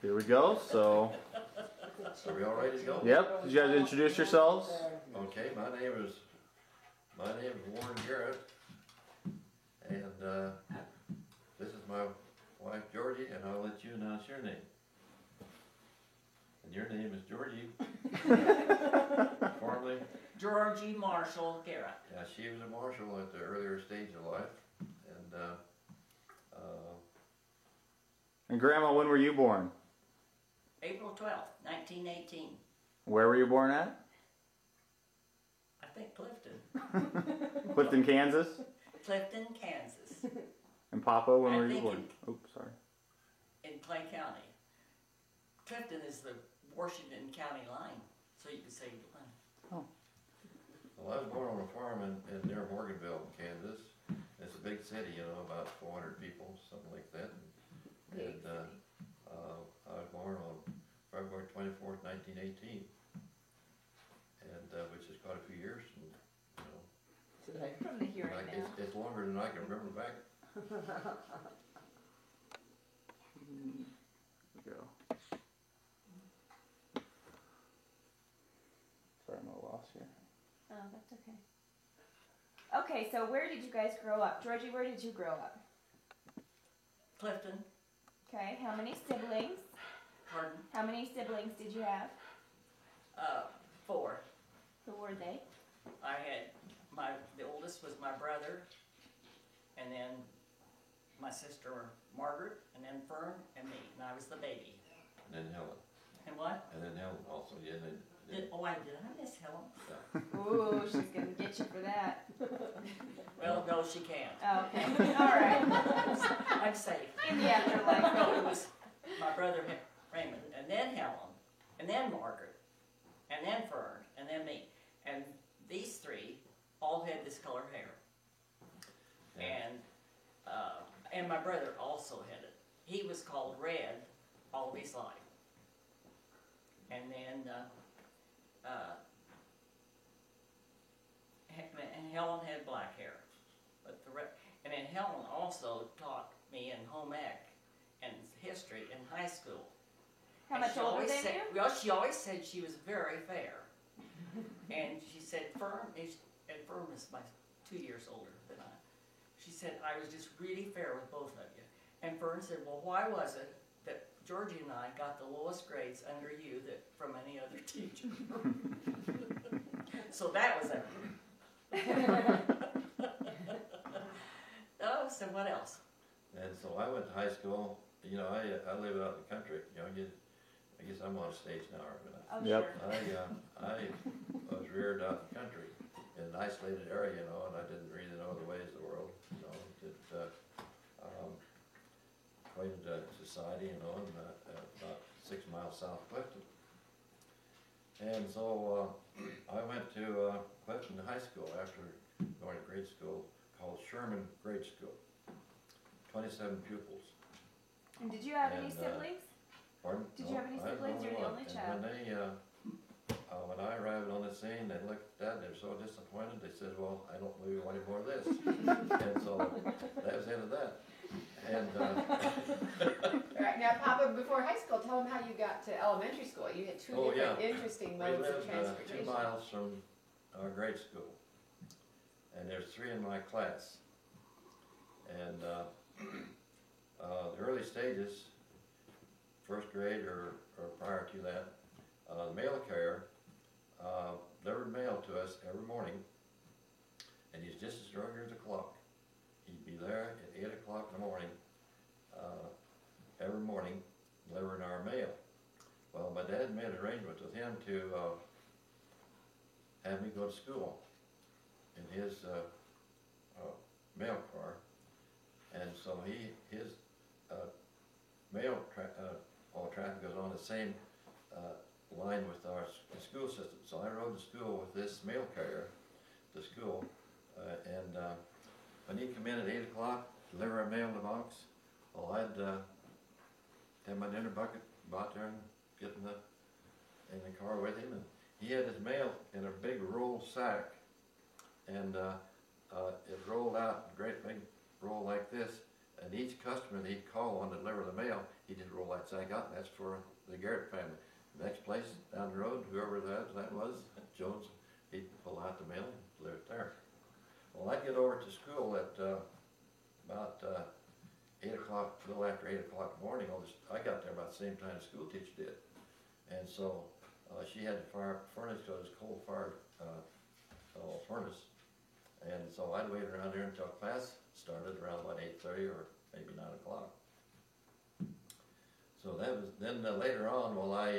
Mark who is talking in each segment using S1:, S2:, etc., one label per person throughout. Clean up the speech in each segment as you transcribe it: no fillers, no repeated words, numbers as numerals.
S1: Here we go. So,
S2: Are we all ready to go?
S1: yep. Did you guys introduce yourselves?
S2: Okay, my name is Warren Garrett, and this is my wife Georgie, and I'll let you announce your name. And your name is Georgie. Formerly
S3: Georgie Marshall Garrett.
S2: Yeah, she was a marshal at the earlier stage of life,
S1: And Grandma, when were you born?
S3: April 12th, 1918.
S1: Where were you born at?
S3: I think Clifton.
S1: Clifton, Kansas.
S3: Clifton, Kansas.
S1: And Papa, when
S3: I
S1: were you
S3: think
S1: born? Oops, sorry.
S3: In Clay County. Clifton is the Washington County line, so you can say line.
S1: Oh.
S2: well, I was born on a farm in near Morganville, Kansas. It's a big city, you know, about 400 people, something like that. And I was born on February 24th, 1918, and which is quite a few years. And, you know,
S4: From the hearing
S2: like
S4: now.
S2: it's longer than I can remember back.
S1: Here we go. Sorry, I'm a little lost here.
S4: Oh, that's okay. Okay, so where did you guys grow up? Georgie, where did you grow up?
S3: Clifton,
S4: Okay, how many siblings?
S3: pardon,
S4: How many siblings did you have?
S3: 4.
S4: Who were they?
S3: I had, the oldest was my brother, and then my sister Margaret, and then Fern, and me, and I was the baby.
S2: And then Helen.
S3: And what?
S2: And then Helen also, yeah.
S3: Did I miss Helen?
S2: Yeah.
S4: Ooh, she's gonna get you for that.
S3: Well, no, she can't.
S4: Okay, all right.
S3: I'm safe.
S4: In the afterlife.
S3: No, it was my brother Raymond, and then Helen, and then Margaret, and then Fern, and then me. And these 3 all had this color hair. And my brother also had it. He was called Red all of his life. And then and Helen had black hair. But and then Helen also taught me in home ec and history in high school.
S4: How
S3: And
S4: much
S3: she
S4: older
S3: always
S4: than
S3: said,
S4: you?
S3: well, she always said she was very fair. And she said, Fern is my 2 years older than I. She said, I was just really fair with both of you. And Fern said, well, why was it that Georgie and I got the lowest grades under you from any other teacher? So that was it. Oh, so what else?
S2: And so I went to high school. You know, I live out in the country. You know, I guess I'm on stage now, aren't I?
S4: Oh,
S1: Yep.
S4: sure.
S2: I was reared out in the country in an isolated area, you know, and I didn't really know the ways of the world, you know. Acquainted to society, you know, and, about 6 miles south of Clifton. And so I went to Clifton High School after going to grade school called Sherman Grade School. 27 pupils.
S4: And did you have any
S2: And,
S4: siblings?
S2: Pardon?
S4: Did you have any
S2: I was
S4: siblings? You're the
S2: one.
S4: only
S2: And
S4: child.
S2: when I arrived on the scene, they looked at that and they were so disappointed. They said, well, I don't believe you want any more of this. And so that was the end of that. And
S5: All right, now Papa, before high school, tell them how you got to elementary school. You had 2 different interesting
S2: we
S5: modes of
S2: lived
S5: transportation.
S2: 2 miles from our grade school. And there's 3 in my class. And the early stages, first grade or prior to that, the mail carrier delivered mail to us every morning, and he's just as regular as a clock. He'd be there at 8 o'clock in the morning, every morning, delivering our mail. Well, my dad made arrangements with him to have me go to school in his mail car, and so his all traffic goes on the same line with our school system. So I rode to school with this mail carrier to school, and when he'd come in at 8 o'clock, deliver our mail in the box, well, I'd have my dinner bucket, go out there and get in the car with him, and he had his mail in a big roll sack, and it rolled out, a great big roll like this, And each customer that he'd call on to deliver the mail, he'd just roll that sack out, and that's for the Garrett family. Next place down the road, whoever that was, Jones, he'd pull out the mail and deliver it there. Well, I'd get over to school at about 8 o'clock, a little after 8 o'clock in the morning. I got there about the same time the school teacher did. And so she had to fire up the furnace because it was coal-fired furnace. And so I'd wait around there until class started around about 8:30 or maybe 9 o'clock. So that was, then later on, well, I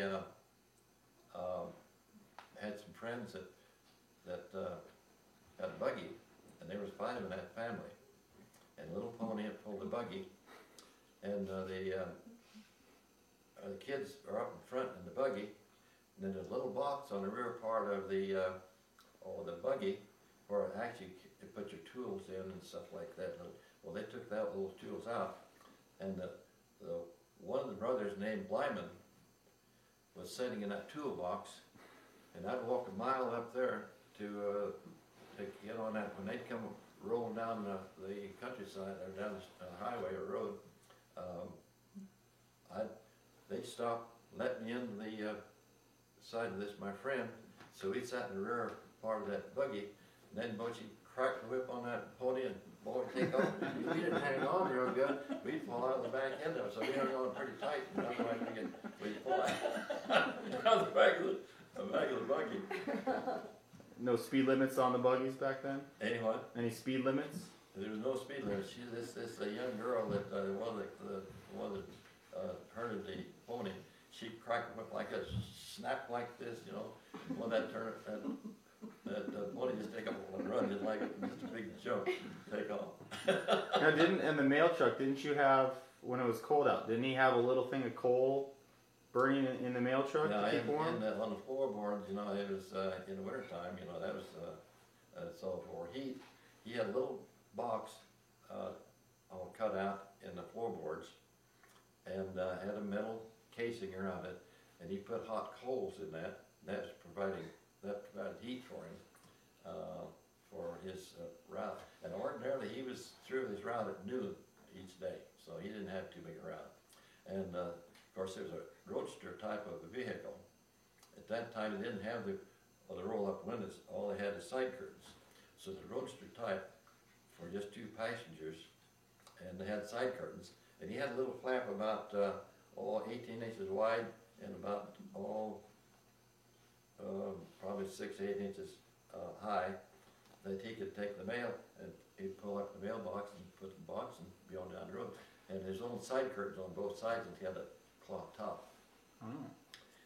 S2: had some friends that had a buggy, and there was 5 in that family. And Little Pony had pulled the buggy, and the kids are up in front in the buggy, and then there's a little box on the rear part of the buggy where actually you put your tools in and stuff like that. Well, they took those tools out, and one of the brothers named Blyman was sitting in that toolbox, and I'd walk a mile up there to get on that. When they'd come rolling down the countryside or down the highway or road, they'd stop, let me in the side of this, my friend. So he sat in the rear part of that buggy, and then once he cracked the whip on that pony and boy, take off. If he didn't hang on real good, we'd fall out of the back end of it. So we hung on pretty tight, and otherwise we'd fall out of the back of the buggy.
S1: No speed limits on the buggies back then?
S2: Anyway,
S1: Any speed limits?
S2: there was no speed limit. This young girl that one that herded the pony. She cracked the whip like this, snapped like this, you know. When that pony just take up and run, just like just a big jump, take off.
S1: Now, in the mail truck, didn't you have, when it was cold out, didn't he have a little thing of coal burning in the mail truck to keep warm?
S2: On the floorboards, you know, it was in the wintertime, you know, that was, so for heat, he had a little box all cut out in the floorboards and had a metal casing around it, and he put hot coals in that. That provided heat for him for his route. And ordinarily he was through his route at noon each day, so he didn't have too big a route. And of course there was a roadster type of a vehicle. At that time they didn't have the roll-up windows. All they had is side curtains. So the roadster type for just 2 passengers, and they had side curtains. And he had a little flap about 18 inches wide and about probably 6 to 8 inches high, that he could take the mail and he'd pull up the mailbox and put the box and be on down the road. And there's little side curtains on both sides, and he had a cloth top.
S1: Oh.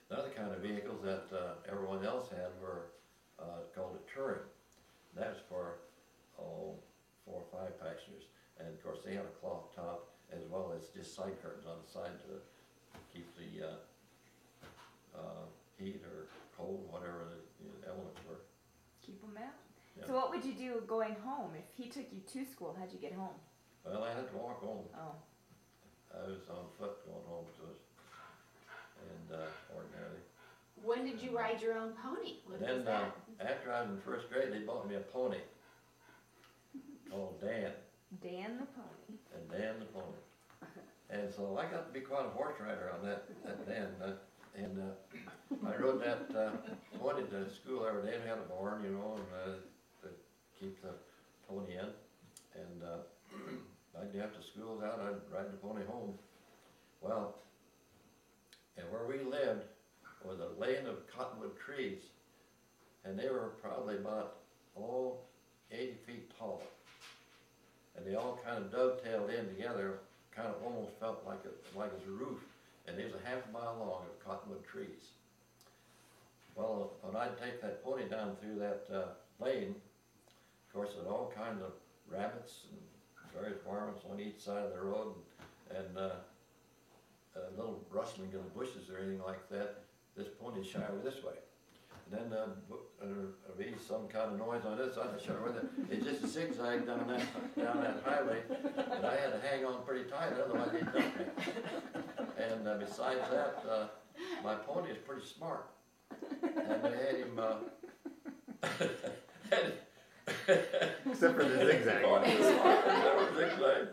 S2: The other kind of vehicles that everyone else had were called a touring. That was for 4 or 5 passengers. And of course they had a cloth top as well as just side curtains on the side to keep the heat or cold, whatever the elements were.
S4: Keep them out.
S2: Yeah.
S4: So what would you do going home? If he took you to school, how'd you get home?
S2: Well, I had to walk home.
S4: Oh.
S2: I was on foot going home to it, and ordinarily.
S5: When did you ride your own pony? When
S2: And
S5: was
S2: then
S5: that?
S2: after I was in first grade, they bought me a pony called Dan,
S4: Dan the pony.
S2: and Dan the pony. And so I got to be quite a horse rider on that Dan. And I rode that pony to school every day. We had a barn, you know, and to keep the pony in. And after school was out, I'd ride the pony home. Well, and where we lived was a lane of cottonwood trees, and they were probably about 80 feet tall. And they all kind of dovetailed in together, kind of almost felt like it was a roof. And it was a half a mile long of cottonwood trees. Well, when I'd take that pony down through that lane, of course, there were all kinds of rabbits and various varmints on each side of the road, and little rustling in the bushes or anything like that. This pony shy over this way. And then there'd be some kind of noise on this side. I shut with it. It just zigzagged down that highway, and I had to hang on pretty tight, otherwise he'd dump me. And besides that, my pony is pretty smart. And they had him
S1: Except for the zigzag.
S2: Oh, he was smart, there was zigzag.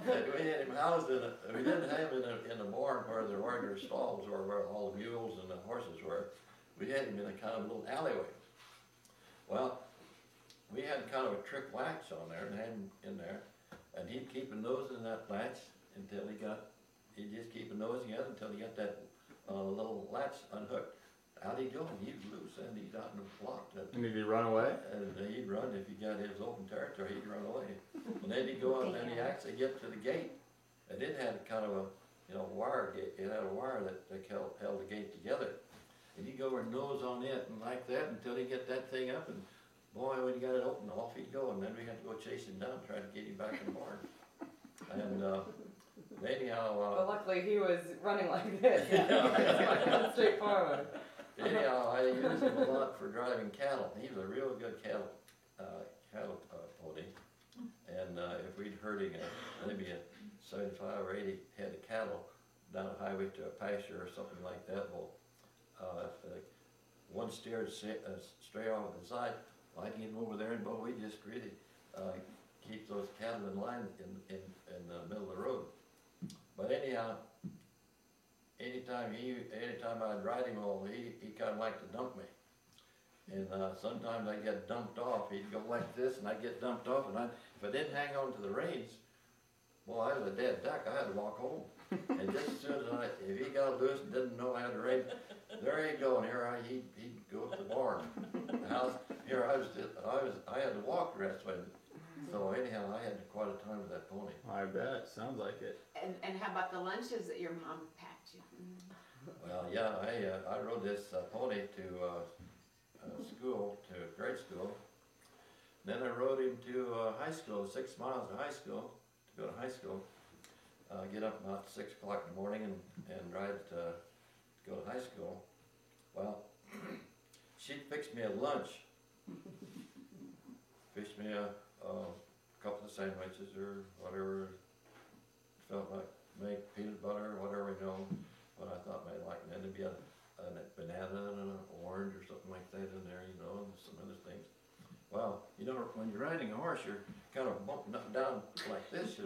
S2: But we had him housed we didn't have him in the barn where the regular stalls were, where all the mules and the horses were. We had him in a kind of little alleyway. Well, we had kind of a trick latch on there and had him in there, and he'd keep a nose in that latch until he'd just keep a nose together until he got that little latch unhooked. Out he'd go, and he'd loose, and he'd out in the block.
S1: And did he run away?
S2: And he'd run, if he got his open territory, he'd run away. And then he'd go out, and then he'd actually get to the gate. And it had kind of a, wire gate. It had a wire that held the gate together. And he'd go over and nose on it, and like that, until he'd get that thing up, and boy, when he got it open, off he'd go, and then we had to go chase him down, try to get him back in the barn. And anyhow...
S6: well, luckily he was running like this.
S2: Yeah.
S6: Straightforward.
S2: Anyhow, I used him a lot for driving cattle. He was a real good cattle pony. And if we'd herding maybe a 75 or 80 head of cattle down a highway to a pasture or something like that, well, if one steered stray off to the side, I'd get him over there, and we just really keep those cattle in line in the middle of the road. But anyhow, anytime I'd ride him over, he kind of liked to dump me. And sometimes I'd get dumped off. He'd go like this, and I'd get dumped off. And if I didn't hang on to the reins, well, I was a dead duck. I had to walk home. And just as soon as if he got loose and didn't know I had the reins, there he'd go, and he'd go up the barn. The house, I had to walk the rest of it. So anyhow, I had quite a time with that pony.
S1: I bet. Sounds like it.
S5: And how about the lunches that your mom packed you?
S2: Well, yeah, I rode this pony to school, to grade school. Then I rode him to high school, 6 miles to high school, to go to high school. Get up about 6 o'clock in the morning and ride to go to high school. Well, she'd fix me a lunch. Fix me a couple of sandwiches or whatever felt like, make peanut butter or whatever, what I thought might like. And then there'd be a banana and an orange or something like that in there, and some other things. Well, when you're riding a horse, you're kind of bumping up and down like this,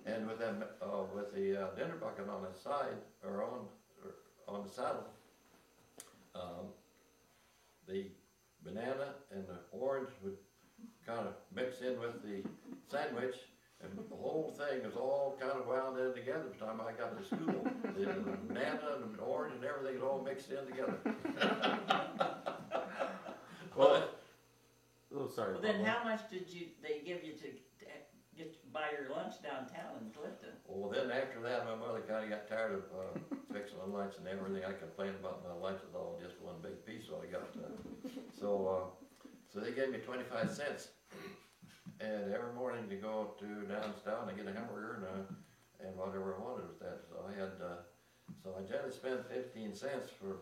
S2: and with the dinner bucket on the side or on the saddle, the banana and the orange would kind of mix in with the sandwich, and the whole thing was all kind of wound in together by the time I got to school. The banana and the orange and everything was all mixed in together.
S1: Well, sorry.
S3: Well, then how much did they give you to buy your lunch downtown in Clifton?
S2: Well, then after that, my mother kind of got tired of fixing my lunch and everything. I complained about my lunch was all just one big piece, so I got so they gave me 25 cents. And every morning to go to downtown and get a hamburger and whatever I wanted with that. So I generally spent 15 cents for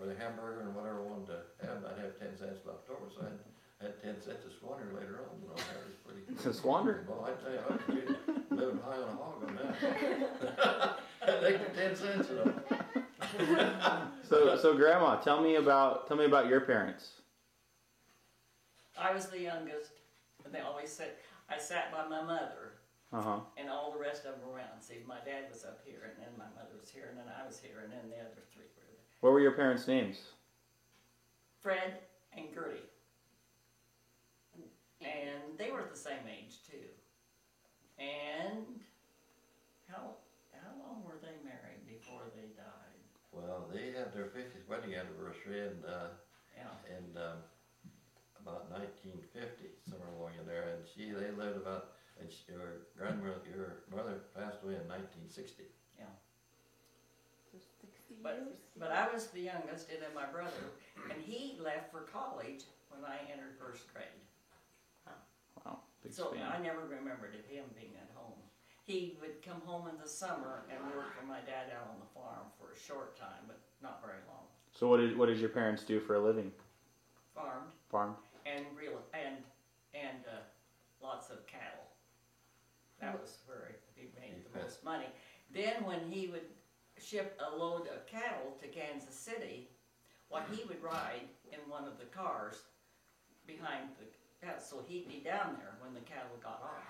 S2: the hamburger and whatever I wanted to have. I'd have 10 cents left over, so I had 10 cents to squander later on. That was pretty.
S1: To squander?
S2: Well, I tell you, I was living high on a hog on that. I'd take the 10 cents,
S1: So Grandma, tell me about your parents.
S3: I was the youngest. And they always said, I sat by my mother, and all the rest of them around. See, my dad was up here, and then my mother was here, and then I was here, and then the other three were there.
S1: What were your parents' names?
S3: Fred and Gertie. And they were the same age, too. And how long were they married before they died?
S2: Well, they had their 50th wedding anniversary, and about 1950, somewhere along in there, and they lived about, and your mother passed away in 1960.
S3: Yeah.
S4: So 60 years.
S3: But I was the youngest, and then my brother, and he left for college when I entered first grade.
S1: Wow, big
S3: So
S1: span.
S3: I never remembered of him being at home. He would come home in the summer and work for my dad out on the farm for a short time, but not very long.
S1: So what did your parents do for a living?
S3: Farmed.
S1: Farm.
S3: And lots of cattle. That was where he made the most money. Then when he would ship a load of cattle to Kansas City, he would ride in one of the cars behind the house, so he'd be down there when the cattle got off.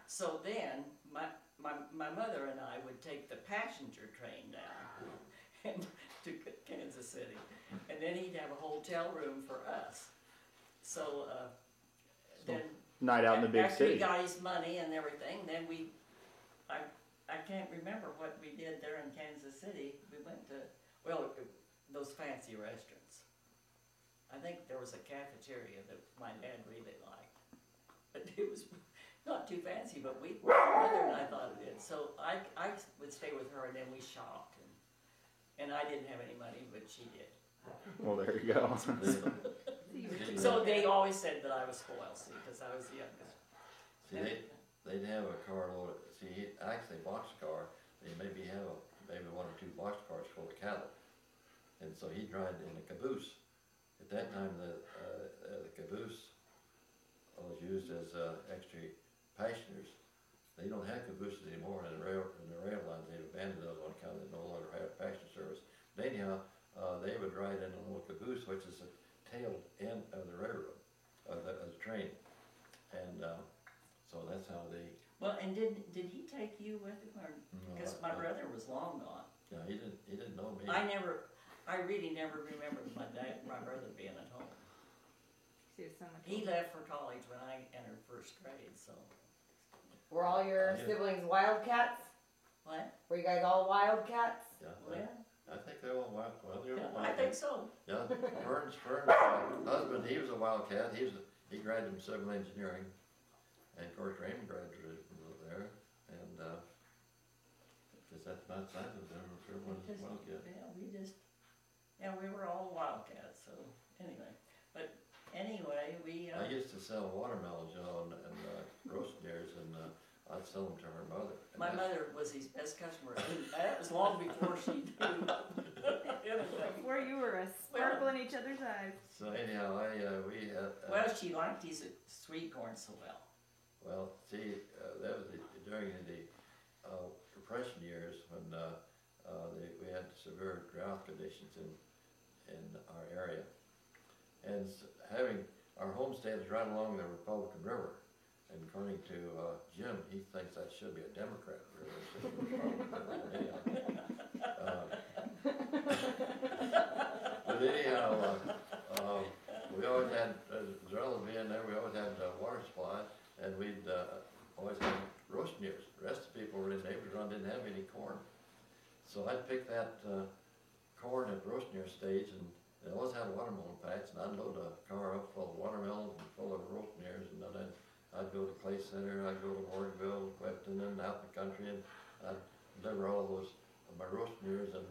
S3: So then, my mother and I would take the passenger train down and to Kansas City, and then he'd have a hotel room for us. So then
S1: night out in the big
S3: after
S1: city.
S3: he got his money and everything, then I can't remember what we did there in Kansas City. We went to those fancy restaurants. I think there was a cafeteria that my dad really liked, but it was not too fancy. But my mother and I thought of it. So I would stay with her, and then we shopped, and I didn't have any money, but she did.
S1: Well, there you go.
S3: So they always said that I was spoiled, see, because I was the youngest.
S2: See, they'd have a car load. See, actually, boxcar. They maybe have maybe 1 or 2 boxcars full of cattle, and so he'd ride in a caboose. At that time, the caboose was used as extra passengers. They don't have cabooses anymore in the rail lines. They've abandoned those on account of they no longer have passenger service. But anyhow, they would ride in a little caboose, which is the tail end of the railroad, of the train, and so that's how they.
S3: Well, and did he take you with him, or because my brother was long gone?
S2: No, he didn't know me.
S3: I really never remembered my brother being at home. He
S4: He
S3: left for college when I entered first grade, so.
S6: Were all your siblings wildcats?
S3: What?
S6: Were you guys all wildcats?
S2: Yeah,
S3: Well,
S2: I think they all wild. Well, they were
S3: yeah,
S2: wild.
S3: I think so.
S2: Yeah, Fern's husband, he was a wildcat. He graduated from civil engineering, and of course Raymond graduated from there. And because that's not side of them, everyone was a wildcat.
S3: Yeah, we were all wildcats. So anyway, we.
S2: I used to sell watermelons, and roast ears, and I'd sell them to her mother. And
S3: My mother was his best customer. That was long before she knew anything.
S4: Before you were a sparkle in each other's eyes.
S2: So anyhow, we had.
S3: Well, she liked his sweet corn so well.
S2: Well, see, that was during the Depression years when we had severe drought conditions in our area, and having our homestead is right along the Republican River. And according to Jim, he thinks that should be a Democrat river. It shouldn't be a Republican river. But anyhow, we always had, as well as being there, we always had water supply, and we'd always have roast ears. The rest of the people in the neighborhood didn't have any corn. So I'd pick that corn at roast ear stage, and they always had a watermelon patch, and I'd load a car up full of watermelons and full of roast ears, and then I'd go to Clay Center, I'd go to Morganville, Clifton, and out in the country, and I'd deliver all those, my roast ears and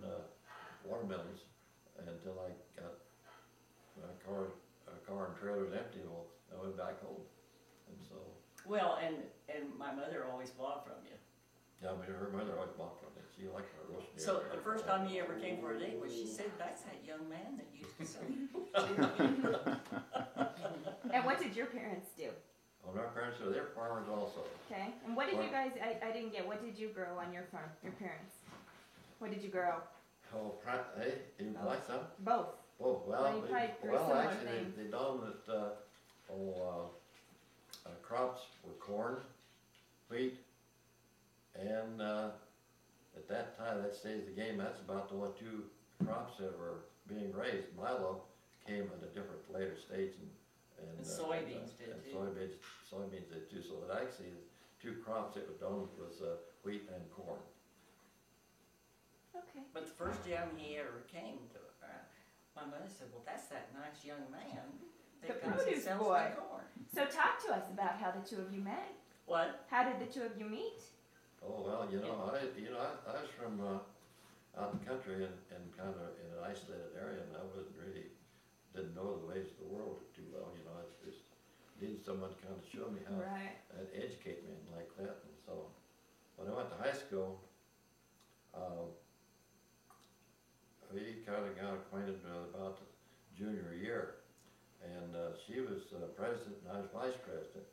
S2: watermelons until I got my car and trailers empty. Well, I went back home, and so.
S3: Well, and my mother always bought from you.
S2: Yeah, I mean, her mother always bought from me. She liked my roast ears.
S3: So the first time you ever came for a date was she said, "That's that young man that used to sell."
S4: And what did your parents do?
S2: Well, our parents, they're farmers also.
S4: Okay. And what did you guys? I didn't get. What did you grow on your farm? Your parents. What did you grow?
S2: Oh, hey, you like some?
S4: Both.
S2: Oh, well,
S4: Well, you probably grew similar
S2: actually,
S4: things.
S2: the dominant crops were corn, wheat, and at that time, that stage of the game, that's about the only 2 crops that were being raised. Milo came at a different later stage, and
S3: soybeans did
S2: and
S3: too.
S2: soybeans did too. So it actually, the 2 crops that were dominant was wheat and corn.
S4: Okay.
S3: But the first time he ever came to my mother said, "Well, that's that nice young man that
S4: The
S3: comes and
S4: produce
S3: sells
S4: boy."
S3: my corn."
S4: So talk to us about how the 2 of you met.
S3: What?
S4: How did the 2 of you meet?
S2: Oh well, I was from out in the country and kind of in an isolated area, and I didn't know the ways of the world too well. I just needed someone to kind of show me how,
S4: Right.
S2: and educate me and like that. And so when I went to high school, we kind of got acquainted about the junior year, and she was president and I was vice president.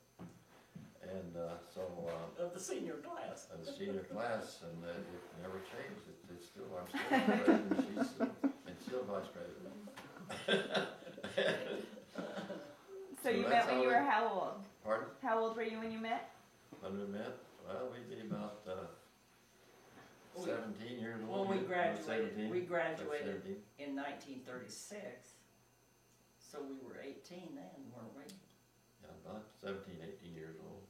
S2: And so
S3: Of the senior class.
S2: of the senior class, and it never changed. It's still, I'm still president, and still vice president.
S4: So you met when you were how old?
S2: Pardon?
S4: How old were you when you met?
S2: When we met, well, we'd be about 17 years old.
S3: Well, we graduated.
S2: 17,
S3: We graduated
S2: 17.
S3: in 1936, so we were 18 then, weren't we?
S2: Yeah, about 17, 18 years old.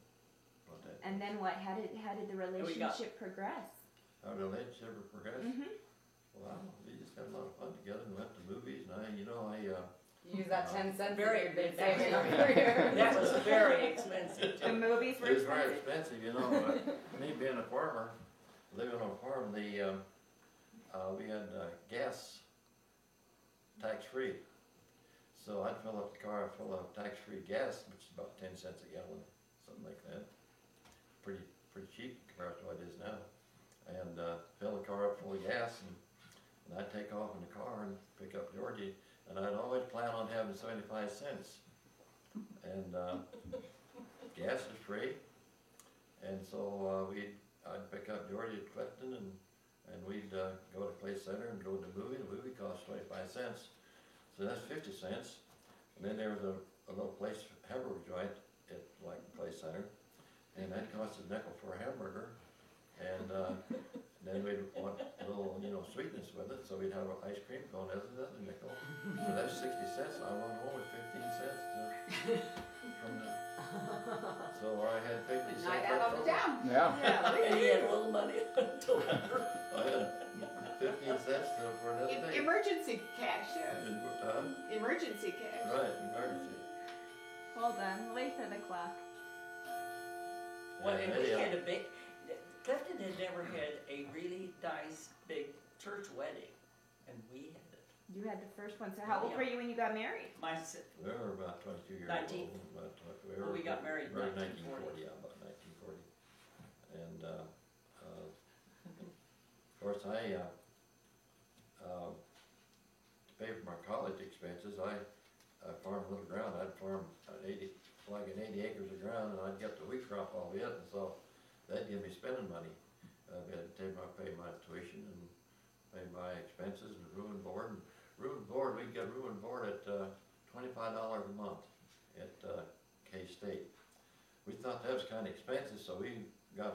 S2: About that.
S4: And then what? How did the relationship progress?
S2: Our relationship progressed.
S4: Mm-hmm.
S2: Well, we just had a lot of fun together and went to movies. And
S6: Use that 10 cents
S3: Very
S6: that you've been
S3: good.
S6: saving up for years.
S3: That was very expensive.
S4: The movies were
S2: it was very
S4: expensive.
S2: expensive, me being a farmer, living on a farm, we had gas tax-free. So I'd fill up the car full of tax-free gas, which is about 10 cents a gallon, something like that. Pretty cheap compared to what it is now. And fill the car up full of gas, and I'd take off in the car and pick up Georgie, and I'd always plan on having 75 cents. And gas is free, and so I'd pick up Georgie at Clifton, and we'd go to Clay Center and go to the movie. The movie cost 25 cents, so that's 50 cents. And then there was a little place, hamburger joint at like Clay Center, and that cost a nickel for a hamburger. And then we'd want a little, sweetness with it, so we'd have an ice cream cone as another nickel. So that's 60 cents. I went home with 15 cents from the. So I had 50 cents.
S5: Night out on the town.
S1: Yeah.
S3: And he had a little money until after.
S2: I had 15 cents for another day.
S5: Emergency cash, yeah. Emergency cash.
S2: Right, emergency.
S4: Hold on, wait for the clock.
S3: Well, and we
S2: anyhow,
S3: had a big, Clifton had never had a really nice big church wedding, and we had it.
S4: You had the first one. So how old
S3: Yeah.
S4: were you when you got married?
S2: we were about 22 years
S3: 19.
S2: old.
S3: Well, we got married in
S2: 1940. Yeah, about 1940. And of course, to pay for my college expenses, I farmed a little ground. I'd farm 80 acres of ground, and I'd get the wheat crop all of it, and so that'd give me spending money. I had to pay my tuition and pay my expenses and room and board. And room and board, we'd get room and board at $25 a month at K-State. We thought that was kind of expensive, so we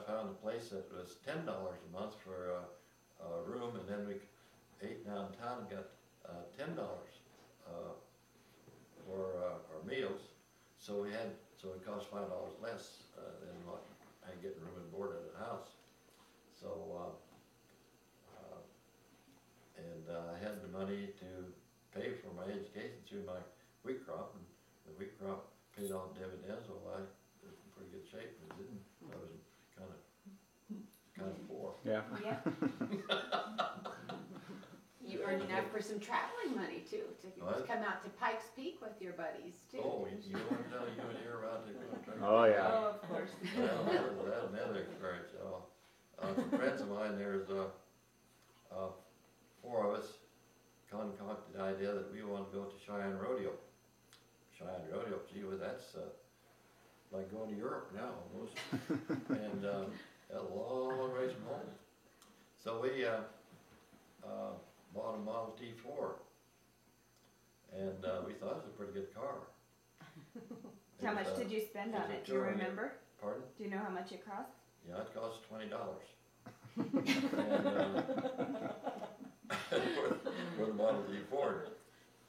S2: found a place that was $10 a month for a room, and then we ate downtown and got $10 for our meals. So it cost $5 less than what I get room and board at a house. So I had the money to pay for my education through my wheat crop, and the wheat crop paid off dividends. Well, I was in pretty good shape, but it didn't. I was kind of poor.
S1: Yeah.
S4: Yeah.
S5: You earned enough for some traveling money too, to
S2: What?
S5: come out to Pikes Peak with your buddies too.
S2: Oh, you want to tell you and you're about to go.
S1: Oh yeah.
S4: Oh, of course.
S2: Well, that was another experience. Some friends of mine, there's 4 of us concocted the idea that we want to go to Cheyenne Rodeo. Cheyenne Rodeo, gee, well, that's like going to Europe now almost. And a long ways from home. So we bought a Model T4. And we thought it was a pretty good car.
S4: How much did you spend on it? Do you remember?
S2: Pardon?
S4: Do you know how much it cost?
S2: Yeah, it cost $20. and, for the Model T Ford.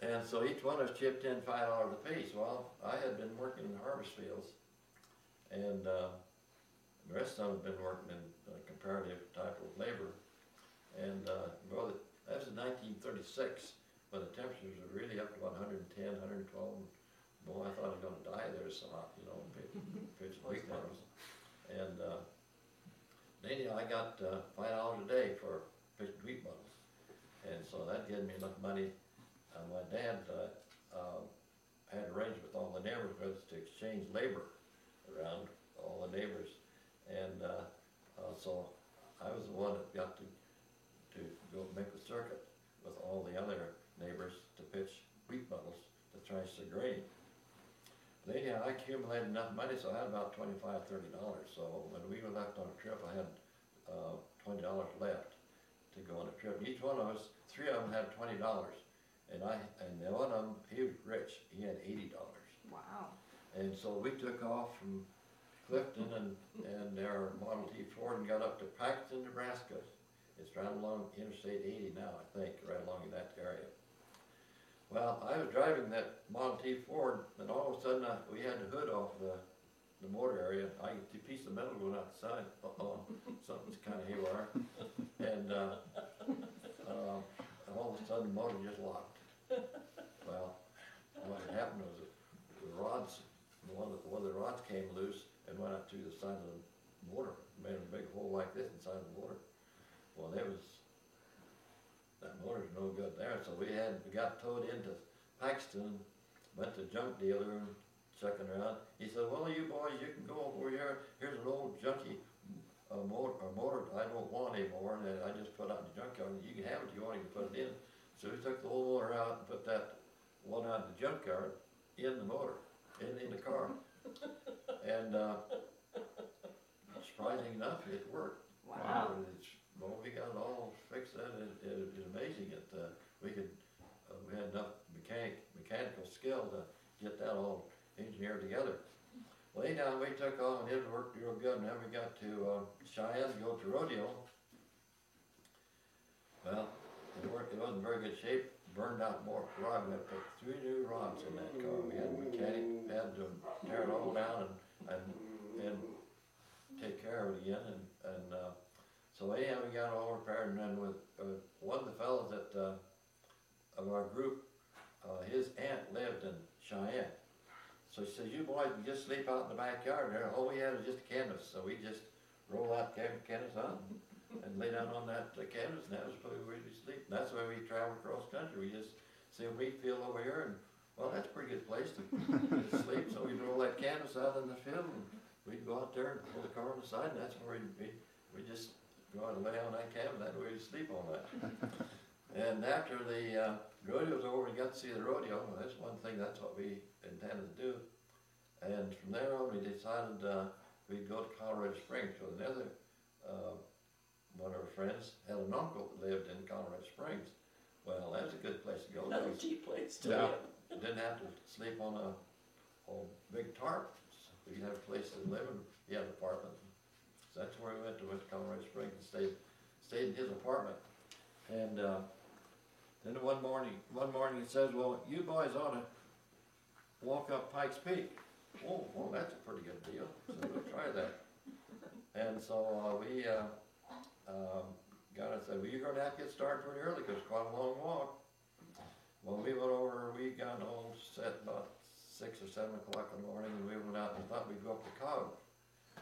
S2: And so each one of us chipped in $5 a piece. Well, I had been working in the harvest fields, and the rest of them had been working in comparative type of labor. And well, that was in 1936, when the temperatures were really up to about 110, 112. Boy, I thought I was going to die there so hot, pitching wheat bundles. And anyhow, I got $5 a day for pitching wheat bundles. And so that gave me enough money. My dad had arranged with all the neighborhoods to exchange labor around all the neighbors. And so I was the one that got to go make the circuit with all the other neighbors to pitch wheat bundles to thrash the grain. But anyhow, I accumulated enough money, so I had about $25, $30. So when we were left on a trip, I had $20 left to go on a trip. Each one of us, 3 of them had $20, and one of them, he was rich. He had $80.
S4: Wow.
S2: And so we took off from Clifton and our Model T Ford and got up to Paxton, Nebraska. It's right along Interstate 80 now, I think, right along in that area. Well, I was driving that Model T Ford, and all of a sudden we had the hood off the motor area. The piece of metal going out the side. Something's kind of haywire. And all of a sudden the motor just locked. Well, what had happened was the rods, one of the rods came loose and went out through the side of the motor, made a big hole like this inside the motor. Well, that motor's no good there, so we got towed into Paxton, went to junk dealer and checking around. He said, well, you boys, you can go over here. Here's an old junky motor I don't want anymore, and I just put out in the junkyard. You can have it if you want, you can put it in. So we took the whole motor out and put that one out in the junkyard in the motor, in the car. And surprising enough, it worked.
S4: Wow.
S2: Well, we got it all fixed. It was amazing that we had enough mechanical skill to get that all engineered together. Well, anyhow, we took off and it worked real good. And then we got to Cheyenne to go to rodeo. Well, it wasn't in very good shape. Burned out more rod. We had to put 3 new rods in that car. We had a mechanic had to tear it all down and take care of it again. So anyhow, we got it all repaired. And then with one of the fellows of our group, his aunt lived in Cheyenne. So he says, you boys can just sleep out in the backyard there. All we had was just a canvas. So we just roll out the canvas out and lay down on that canvas, and that was where we sleep. And that's why we travel across country. We just see a wheat field over here, and well, that's a pretty good place to sleep. So we'd roll that canvas out in the field, and we'd go out there and pull the car on the side, and that's where we just go out and lay on that canvas. That way we'd sleep on that. And after the rodeo was over, we got to see the rodeo. Well, that's one thing, that's what we intended to do. And from there on, we decided we'd go to Colorado Springs. So another one of our friends had an uncle that lived in Colorado Springs. Well, that's a good place to go.
S3: Another cheap place to
S1: Yeah.
S3: live.
S2: Didn't have to sleep on a big tarp. We had a place to live, and he had an apartment. So that's where we went to Colorado Springs and stayed in his apartment. And then one morning he says, well, you boys ought to walk up Pikes Peak. Oh, well, that's a pretty good deal. So we'll try that. And so we got to say, well, you're going to have to get started pretty early because it's quite a long walk. Well, we went over, we got all set about 6 or 7 o'clock in the morning, and we went out and thought we'd go up to Cog.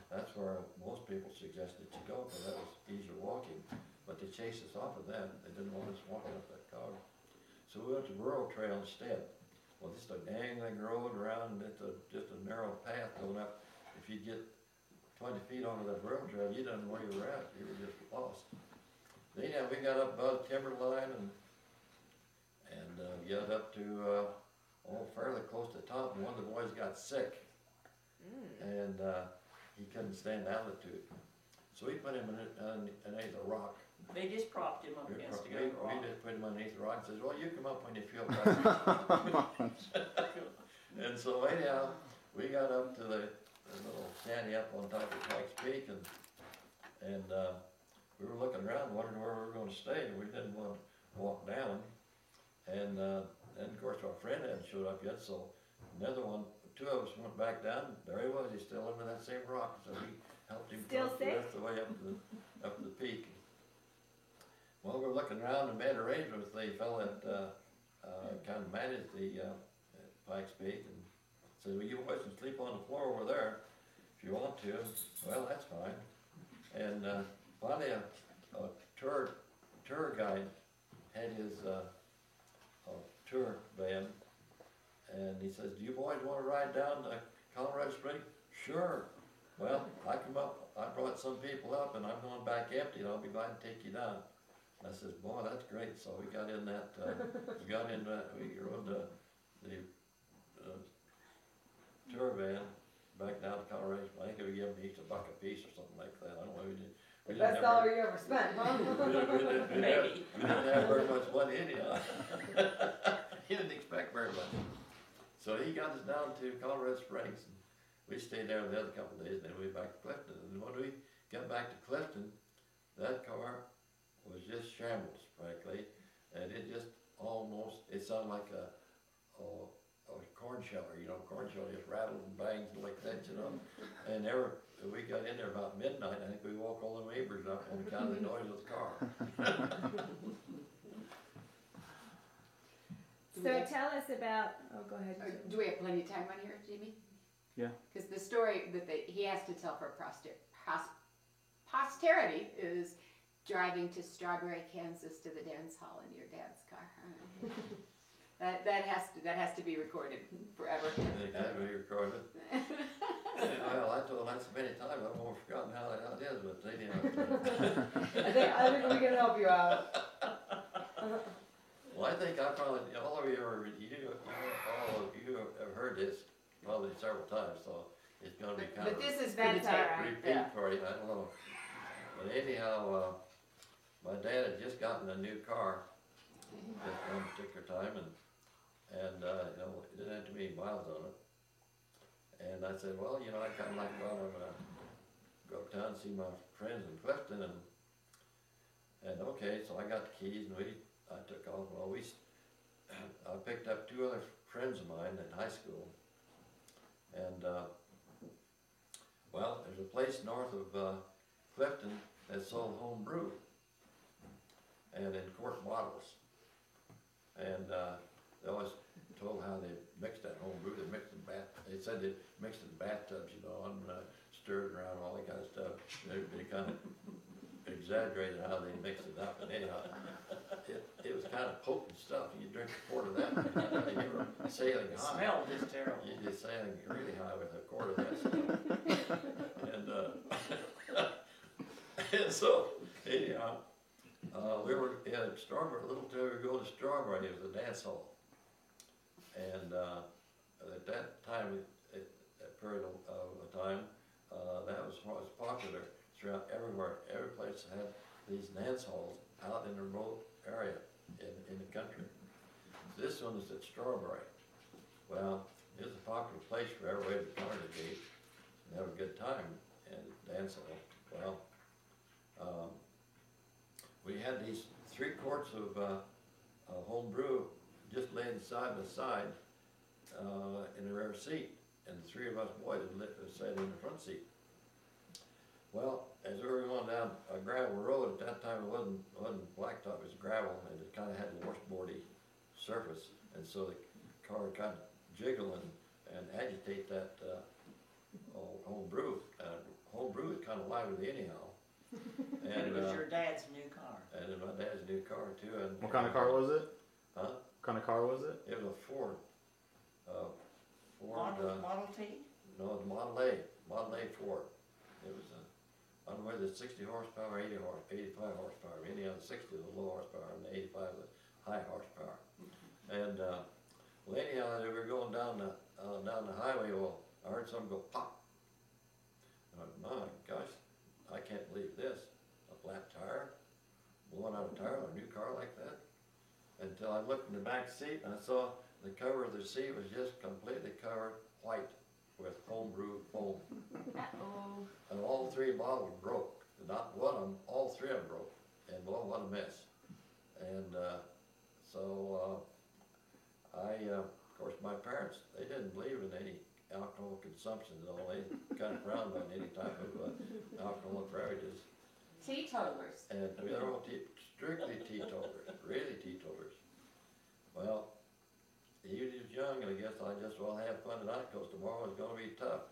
S2: That's where most people suggested to go because that was easier walking. But they chased us off of that. They didn't want us walking up that Cog. So we went to Rural Trail instead. Well, just a dangling road around, it's just a narrow path going up. If you get 20 feet onto that Rural Trail, you didn't know where you were at. You were just lost. Then we got up above Timberline and got up to fairly close to the top. And one of the boys got sick, and he couldn't stand altitude. So we put him underneath a rock.
S3: They just propped him up against the rock.
S2: We just put him underneath the rock and says, well, you come up when you feel better. And so anyhow, we got up to the little shanty up on top of Pikes Peak, and we were looking around wondering where we were going to stay. We didn't want to walk down. And then, of course, our friend hadn't showed up yet, so another one, 2 of us went back down. There he was. He's still under that same rock. So we helped him
S4: Still
S2: the rest of the way up to the peak. Well, we're looking around and made arrangements with the fellow that kind of managed the Pikes Peak, and said, well, you boys can sleep on the floor over there if you want to. Well, that's fine. And finally, a tour guide had his tour van, and he says, do you boys want to ride down to Colorado Springs? Sure. Well, I come up, I brought some people up, and I'm going back empty, and I'll be glad to take you down. And I says, boy, that's great. So we got in that, we rode the tour van back down to Colorado. I think we gave them each $1 a piece or something like that. I don't know.
S6: The best dollar you ever spent, huh?
S2: We didn't have very much money anyhow. He didn't expect very much. So he got us down to Colorado Springs. And we stayed there the other couple of days, and then we went back to Clifton. And when we got back to Clifton, that car was just shambles, frankly, and it just almost, it sounded like a corn sheller, corn sheller just rattled and banged like that, and we got in there about midnight. I think we woke all the neighbors up on account of the noise of the car.
S4: So tell us about, oh, go ahead.
S5: Do we have plenty of time on here, Jimmy?
S1: Yeah.
S5: Because the story that he has to tell for posterity is driving to Strawberry, Kansas to the dance hall in your dad's car. That has to be recorded forever.
S2: It had to be recorded. Well, I told that so many times, I've almost forgotten how it is, but
S6: I think we can help you out.
S2: Well, I think I probably, all of you have heard this probably several times, so it's going to be kind
S5: But
S2: of
S5: this is
S4: That's
S5: for the tape.
S4: all right.
S2: repeat for you. I don't know. But anyhow, my dad had just gotten a new car at one particular time, and it didn't have too many miles on it. And I said, well, I kind of like going to go uptown and see my friends in Clifton, and okay, so I got the keys, and I took off. Well, I picked up two other friends of mine in high school, and well, there's a place north of Clifton that sold home brew, and in quart bottles, and they always told how they mixed that home brew. They said they mixed it in bathtubs, and stirred around all that kind of stuff. They kind of exaggerated how they mixed it up, and anyhow, it was kind of potent stuff. You drink a quart of that, and you were sailing
S3: It
S2: high.
S3: smelled just terrible.
S2: You're just sailing really high with a quart of that stuff. And so, anyhow, we were at Strawberry, a little till we go to Strawberry. It was a dance hall. And at that time, that period of time, that was popular throughout everywhere. Every place had these dance halls out in a remote area in the country. This one is at Strawberry. Well, it was a popular place for everybody to congregate and have a good time and dance hall. Well, we had these 3 quarts of home brew just laying side by side in the rear seat, and the 3 of us boys sat in the front seat. Well, as we were going down a gravel road, at that time it wasn't blacktop, it was gravel, and it kind of had a washboardy surface, and so the car would kind of jiggle and agitate that home brew. Home brew is kind of lively anyhow.
S3: And it was your dad's new car.
S2: And it was my dad's new car too. And
S1: What kind of car was it?
S2: Huh?
S1: What kind of car was it?
S2: It was a Ford.
S3: Model T?
S2: No, it was Model A Ford. It was I don't know whether it's 60 horsepower, 85 horsepower. Any of the 60 was low horsepower, and the 85 was high horsepower. And well, anyhow, we were going down the highway. Well, I heard something go pop. And I went, my gosh, I can't believe this. A flat tire, blowing out a tire on a new car like that. Until I looked in the back seat and I saw the cover of the seat was just completely covered white with homebrew foam.
S4: Uh-oh.
S2: And all 3 bottles broke. Not one of them, all 3 of them broke. And boy, what a mess. And so of course, my parents, they didn't believe in any alcohol consumption at all. They kind of frowned on any type of alcoholic beverages.
S5: Teetotalers.
S2: And they're all strictly teetotalers, really teetotalers. Well, he was young, and I guess I just well have fun tonight because tomorrow is going to be tough.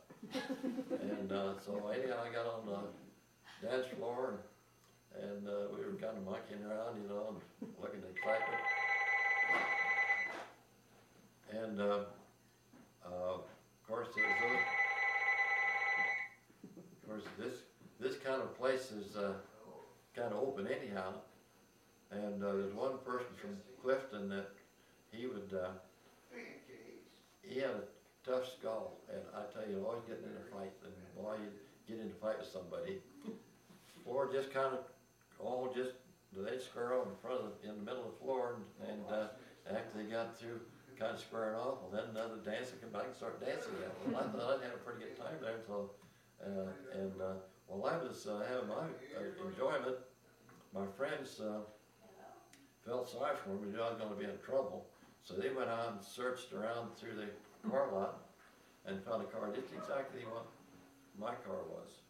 S2: And so anyhow, I got on the dance floor, and we were kind of monkeying around, and looking at excitement. And of course, this kind of place is kind of open anyhow. And there's one person from Clifton that he had a tough skull, and I tell you, always getting in a fight, and boy, you get in a fight with somebody, or just kind of they'd square up in the middle of the floor, and after they got through kind of squaring off, well, then another dancer come back and start dancing again. Well, I thought I'd had a pretty good time there, so, while I was having my enjoyment, my friends felt sorry for me, knew I was going to be in trouble, so they went out and searched around through the car lot and found a car just exactly what my car was.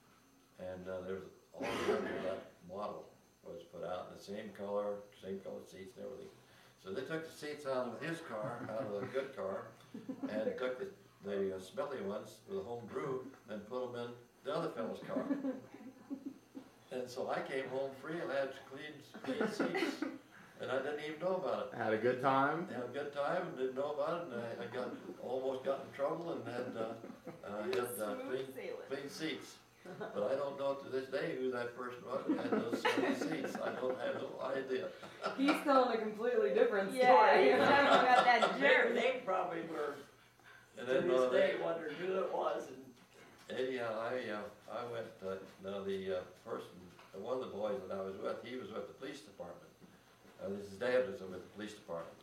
S2: And there was all the that model was put out in the same color seats and everything. So they took the seats out of his car, out of the good car, and took the smelly ones with the home brew and put them in the other fellow's car. And so I came home free and had clean seats, and I didn't even know about it.
S1: Had a good time.
S2: Had a good time and didn't know about it, and I almost got in trouble and had clean seats. But I don't know to this day who that person was that had those smelly seats. I don't have no idea.
S6: He's telling a completely different story.
S4: Yeah, he's talking about that jerk.
S3: They probably were,
S2: And
S3: to
S2: then
S3: this day, wondering who it was. And
S2: anyhow, I went, now the person, one of the boys that I was with, he was with the police department. His dad was with the police department.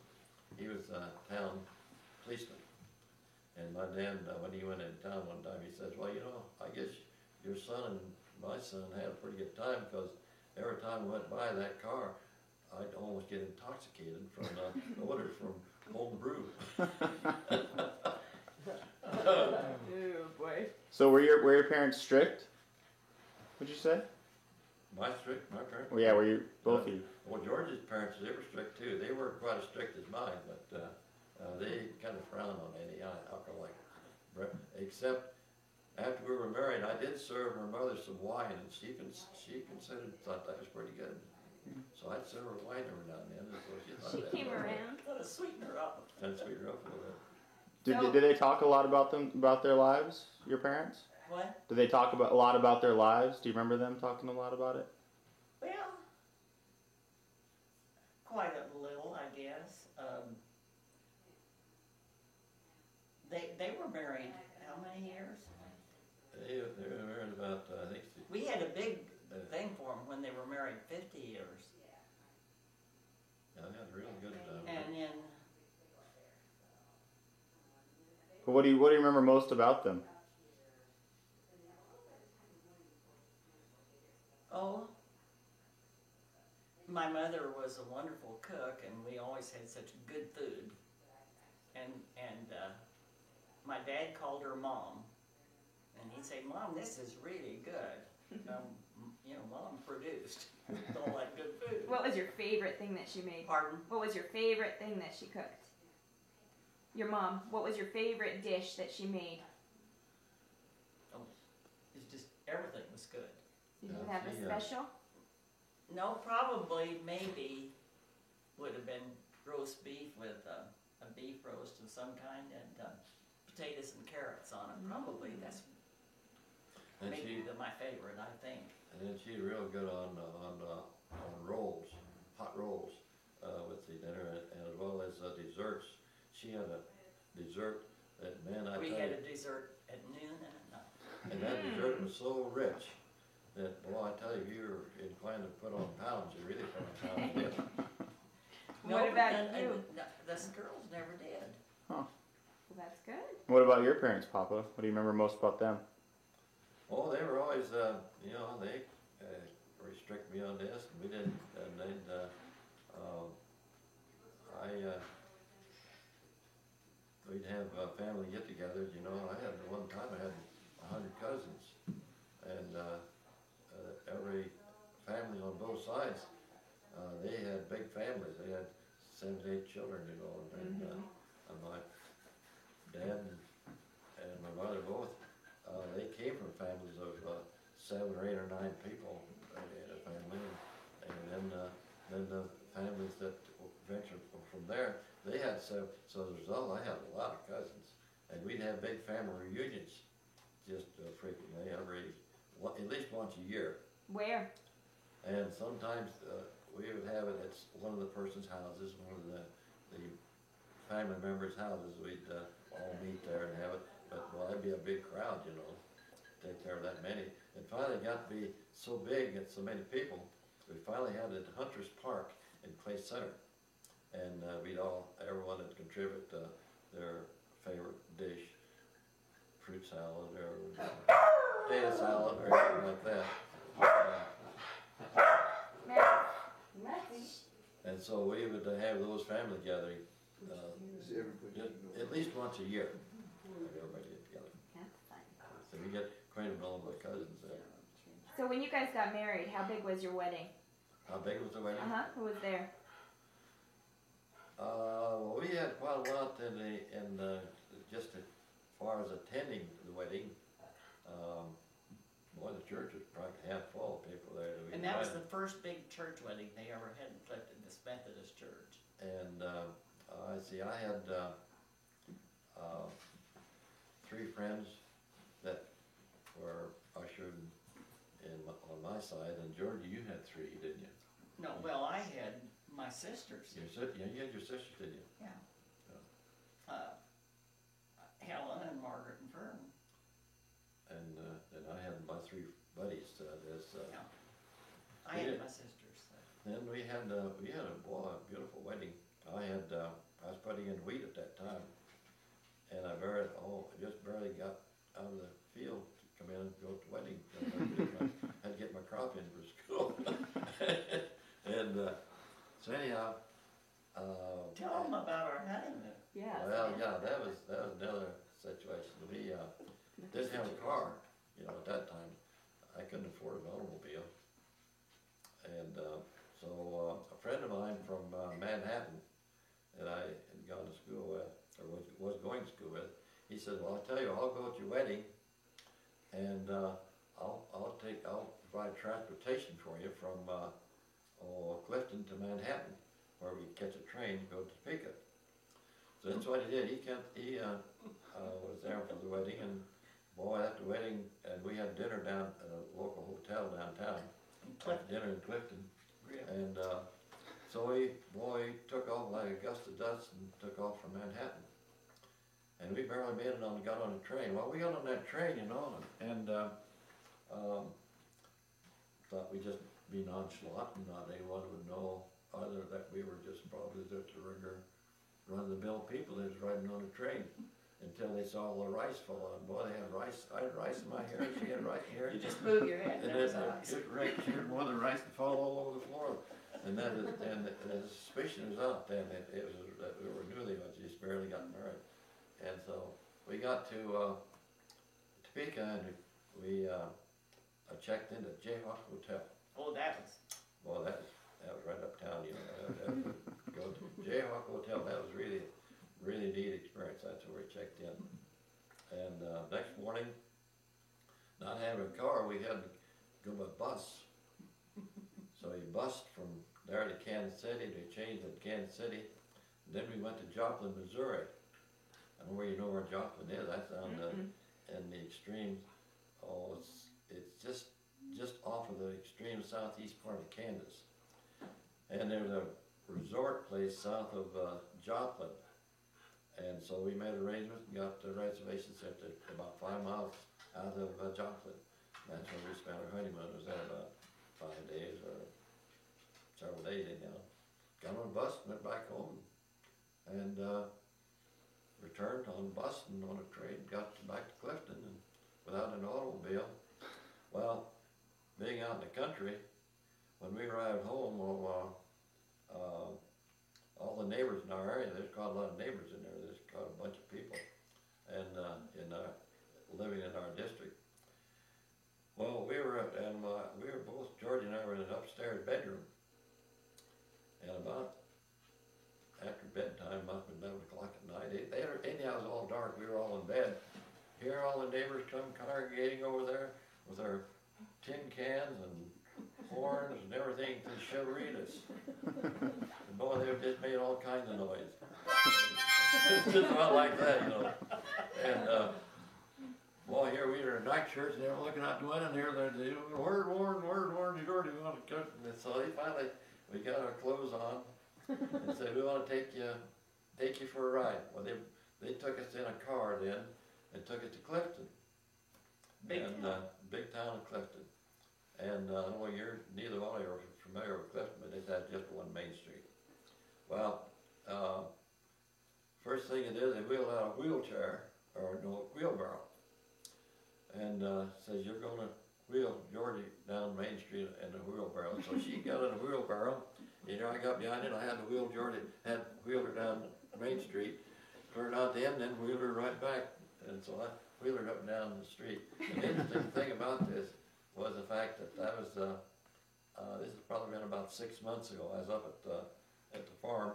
S2: He was a town policeman. And my dad, when he went into town one time, he says, well, you know, I guess your son and my son had a pretty good time because every time I went by that car, I'd almost get intoxicated from the odors from home brew.
S6: Oh boy.
S1: So were your parents strict? Would you say?
S2: My parents?
S1: Well, yeah, were you both of you?
S2: Well, George's parents, they were strict too. They weren't quite as strict as mine, but they kind of frowned on any alcoholic. Except after we were married, I did serve her mother some wine, and she thought that was pretty good. So I'd serve her wine every now and then. So
S4: She
S2: that
S4: came around.
S3: kind of sweeten her up.
S2: Kind of sweeten her up a little bit.
S1: Did they talk a lot about their lives? Your parents?
S3: What?
S1: Did they talk a lot about their lives? Do you remember them talking a lot about it?
S3: Well, quite a little, I guess. They were married how many years?
S2: They were married about, I think.
S3: We had a big thing for them when they were married 50 years.
S2: Yeah, they had a really good.
S3: And then,
S1: But what do you remember most about them?
S3: oh, my mother was a wonderful cook, and we always had such good food. And my dad called her Mom, and he'd say, Mom, this is really good. Mom produced all that good food.
S4: What was your favorite thing that she made?
S3: Pardon?
S4: What was your favorite thing that she cooked? Your mom, what was your favorite dish that she made?
S3: Oh, it's just, everything was good.
S4: Did you
S2: Yeah,
S4: have a
S2: she,
S4: special?
S3: No, probably, maybe, would have been roast beef with a beef roast of some kind and potatoes and carrots on it. Probably, that's
S2: And
S3: maybe my favorite, I think.
S2: And then she's real good on rolls, hot rolls, with the dinner, and as well as desserts. She had a dessert that, man, I
S3: We
S2: tell
S3: had
S2: you,
S3: a dessert at noon and at night.
S2: and that dessert was so rich that, boy, I tell you, if you were inclined to put on pounds, you really put on pounds. didn't you?
S4: What about you?
S3: The girls never did.
S4: Well, that's good.
S1: What about your parents, Papa? What do you remember most about them?
S2: Oh, they were always, they restrict me on this, and we didn't, and then, we'd have family get-togethers, I had, one time I had 100 cousins, and every family on both sides, they had big families, they had 7 to 8 children, and my dad and my mother both, they came from families of 7 or 8 or 9 people in a family, and then the families that ventured from there, they had so as a result, I had a lot of cousins, and we'd have big family reunions just frequently, at least once a year.
S4: Where?
S2: And sometimes we would have it at one of the person's houses, one of the family members' houses. We'd all meet there and have it. But well, that'd be a big crowd, take care of that many. And finally, it got to be so big and so many people, we finally had it at Hunter's Park in Clay Center. and everyone would contribute their favorite dish, fruit salad or potato salad or anything like that. And so we would have those family gatherings at least once a year. Have everybody get together.
S4: That's fun.
S2: So we get acquainted with all my cousins.
S4: So when you guys got married, how big was your wedding?
S2: How big was the wedding?
S4: Who was there?
S2: Well, we had quite a lot in just as far as attending the wedding. Boy, the church was probably half full of people there.
S3: And that was the first big church wedding they ever had in Clifton, this Methodist church.
S2: And I see, I had 3 friends that were ushered on my side, and Georgie, you had 3, didn't you?
S3: No, well, I had my sisters.
S2: You had your sisters, didn't you?
S3: Yeah. Helen and Margaret and Fern.
S2: And I had my 3 buddies.
S3: Yeah. I had my sisters.
S2: Then we had a beautiful wedding. I was putting in wheat at that time, and I just barely got out of the field to come in and go to the wedding. I had to get my crop in for school. And so anyhow.
S3: Tell them about our honeymoon.
S4: Yeah.
S2: Well, yeah, that was another situation. We didn't have a car, at that time. I couldn't afford an automobile. And so a friend of mine from Manhattan that I had gone to school with, or was going to school with, he said, well, I'll tell you, I'll go to your wedding, and I'll provide transportation for you from Clifton to Manhattan, where we catch a train to go to Topeka. So that's what he did. He was there for the wedding, and boy, at the wedding, and we had dinner down at a local hotel downtown. Dinner in Clifton.
S3: Really?
S2: And so he took off like a gust of dust and took off from Manhattan. And we barely got on the train. Well, we got on that train, and thought we'd just be nonchalant and not anyone would know other that we were just probably just a regular run-of-the-mill people that was riding on a train until they saw all the rice fall on. Boy, they had rice. I had rice in my hair. She had rice in her hair.
S3: You just move your head.
S2: And then she had more than rice to fall all over the floor. And the suspicion was up then. It was that we were newlyweds, just barely got married. And so we got to Topeka, and we checked into Jayhawk Hotel.
S3: Oh, that was.
S2: Well, that was right uptown, Go to Jayhawk Hotel. That was really neat experience. That's where we checked in. And next morning, not having a car, we had to go by bus. So we bussed from there to Kansas City. We changed at Kansas City. And then we went to Joplin, Missouri. I don't know where you know where Joplin is. That's down in the extreme. Oh, it's just off of the extreme southeast part of Kansas. And there's a resort place south of Joplin. And so we made arrangements and got the reservations set to about 5 miles out of Joplin. That's where we spent our honeymoon. It was there about 5 days or several days anyhow. Got on a bus, went back home, and returned on a bus and on a train, got back to Clifton, and without an automobile. Well, being out in the country, when we arrived home, all the neighbors in our area, there's quite a lot of neighbors in there, there's quite a bunch of people, and living in our district. Well, we were both, George and I were in an upstairs bedroom, and about after bedtime, must have been 11 o'clock at night, anyhow it was all dark, we were all in bed. Here all the neighbors come congregating over there with their tin cans and horns and everything to chivalritas. And boy, they just made all kinds of noise. Just about like that, And boy, here we were in night shirts and they were looking out the window and here they word, George, we want to cook. And so we got our clothes on and said, we want to take you for a ride. Well, they took us in a car then and took us to Clifton. Big town of Clifton. And neither one of you are familiar with Clifton, but it had just one main street. Well, first thing it is, they wheeled out a wheelchair, or no, wheelbarrow. And says, you're gonna wheel Georgie down Main Street in a wheelbarrow. So she got in a wheelbarrow, and I got behind it, I had to wheel Georgie, wheeled her down Main Street, cleared out the end, then wheeled her right back. And so I wheeled her up and down the street. And the interesting thing about this was the fact that was, this has probably been about 6 months ago. I was up at the farm.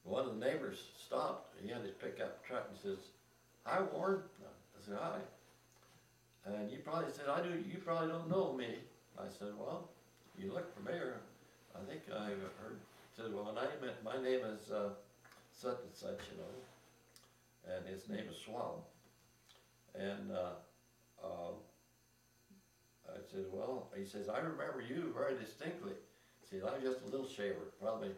S2: One of the neighbors stopped. He had his pickup truck and says, "Hi, Warren." I said, "Hi." And you probably said, you probably don't know me. I said, "Well, you look familiar. I think I've heard." He said, "Well, my name is such and such, you know." And his name is Schwab. And I said, "Well," he says, "I remember you very distinctly." He said, "I was just a little shaver, probably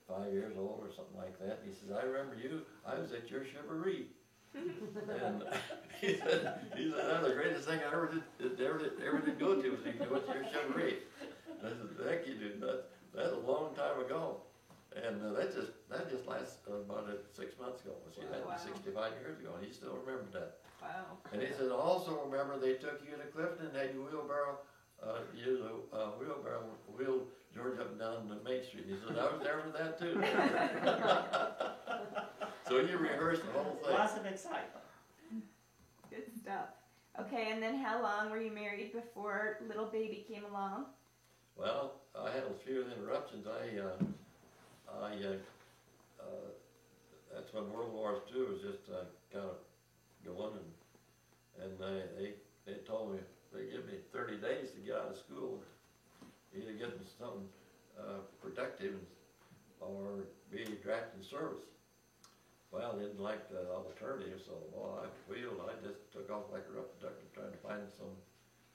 S2: 5 years old or something like that." He says, "I remember you, I was at your chivaree." And he said, "That's the greatest thing I ever did go to, was to go to your chivaree." And I said, "Heck you do, that's a long time ago." And that just lasted about 6 months ago. She had
S4: Wow.
S2: 65 years ago, and he still remembered that.
S4: Wow.
S2: And he said, "Also remember they took you to Clifton and had you wheelbarrow, wheel George up and down the Main Street." He said, "I was there for that too." So you rehearsed the whole thing.
S3: Lots of excitement.
S4: Good stuff. Okay, and then how long were you married before little baby came along?
S2: Well, I had a few interruptions. That's when World War II was just kind of going, and they told me, they give me 30 days to get out of school, either getting something protective or be drafted in service. Well, I didn't like the alternative, so I just took off like a rough duck trying to find some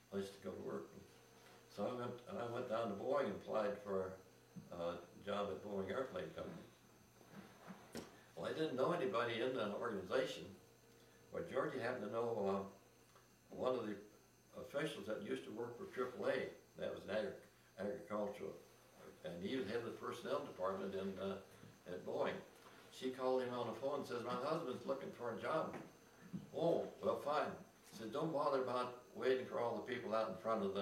S2: place to go to work. So I went down to Boeing and applied for a job at Boeing Airplane Company. Well, I didn't know anybody in the organization, but Georgie happened to know one of the officials that used to work for AAA. That was an agricultural, and he was head of the personnel department at Boeing. She called him on the phone and says, "My husband's looking for a job." "Oh, well, fine." She said, "Don't bother about waiting for all the people out in front of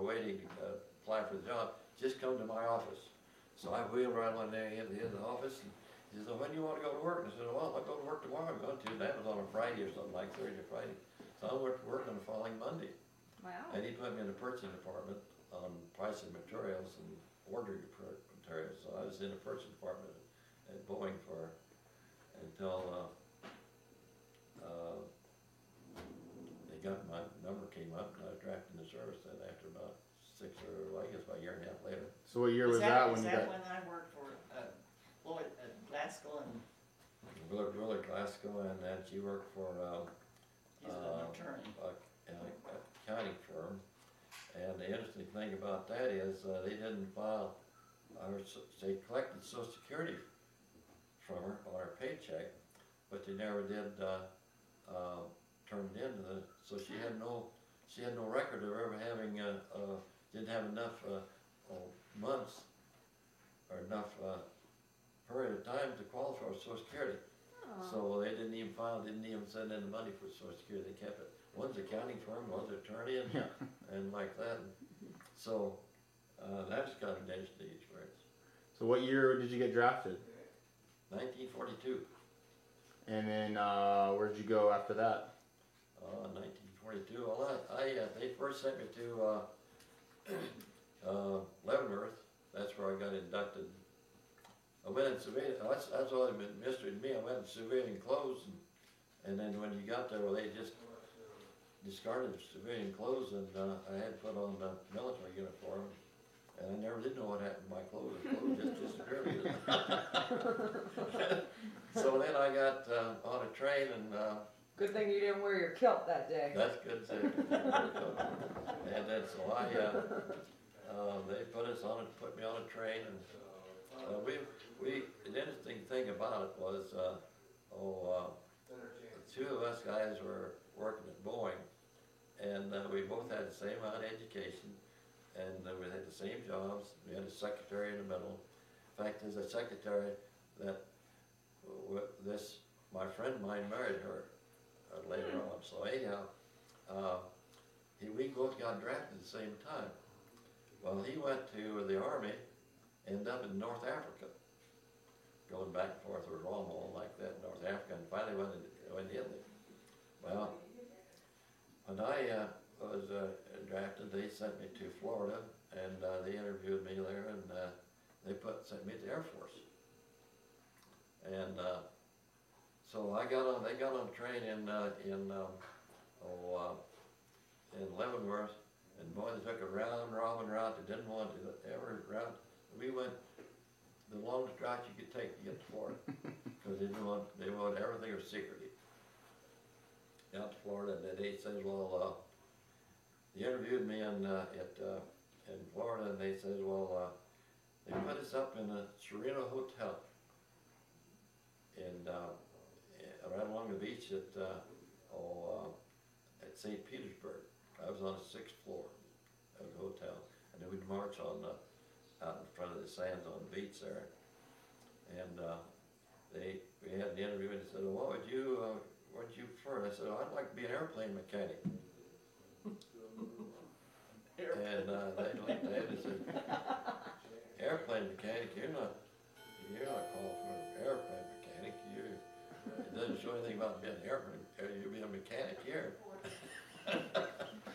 S2: waiting to apply for the job. Just come to my office." So I wheeled around one day into the office, and he said, "When do you want to go to work?" And I said, "Well, I'll go to work tomorrow. I'm going to." And that was on a Friday or something, like Thursday or Friday. So I went to work on the following Monday.
S4: Wow.
S2: And he put me in the purchasing department on pricing materials and ordering materials. So I was in the purchasing department at Boeing until they got my number came up, and I was drafted into service. Then after about about a year and a half later.
S1: So what year was that when you got?
S3: When I worked for Lloyd Glasgow and
S2: Willard Glasgow, and then she worked for
S3: he's an attorney.
S2: an accounting firm. And the interesting thing about that is they didn't file, they collected Social Security from her on her paycheck, but they never did turn it in. So she had no record of ever having didn't have enough months or enough period of time to qualify for Social Security.
S4: Oh.
S2: So they didn't even send in the money for Social Security. They kept it. One's accounting firm, one's attorney, and like that. So that's kind of an interesting experience.
S1: So what year did you get drafted?
S2: 1942.
S1: And then where did you go after that?
S2: 1942. Well, they first sent me to Leavenworth. That's where I got inducted. I went in civilian. That's all the mystery to me. I went in civilian clothes, and then when you got there, well, they just discarded the civilian clothes, and I had put on the military uniform, and I never did know what happened to my clothes. The clothes just disappeared. So then I got on a train, and
S6: Good thing you didn't wear your kilt that day.
S2: that's good too. And then so they put me on a train, and the interesting thing about it was, two of us guys were working at Boeing, and we both had the same amount of education, and we had the same jobs. We had a secretary in the middle, In fact, there's a secretary that my friend of mine married her later on. So anyhow, we both got drafted at the same time. Well, he went to the army, ended up in North Africa, going back and forth with Rommel like that in North Africa, and finally went in there. Well, when I was drafted, they sent me to Florida, and they interviewed me there, and they sent me to the Air Force. And so they got on a train in Leavenworth, and boy, they took a round robin route. They didn't want to ever route. We went the longest route you could take to get to Florida, because they wanted everything was secretive. Out to Florida, and they said, well, they interviewed me in Florida, and they said, well, they put us up in a Serena Hotel, right along the beach at St. Petersburg. I was on the 6th floor of the hotel, and then we'd march out in front of the sands on the beach there. And we had an interview, and they said, well, what would you prefer? And I said, I'd like to be an airplane mechanic. And they looked at it and said, airplane mechanic, you're not called for an airplane mechanic. It doesn't show anything about being an airplane. You'll be a mechanic here.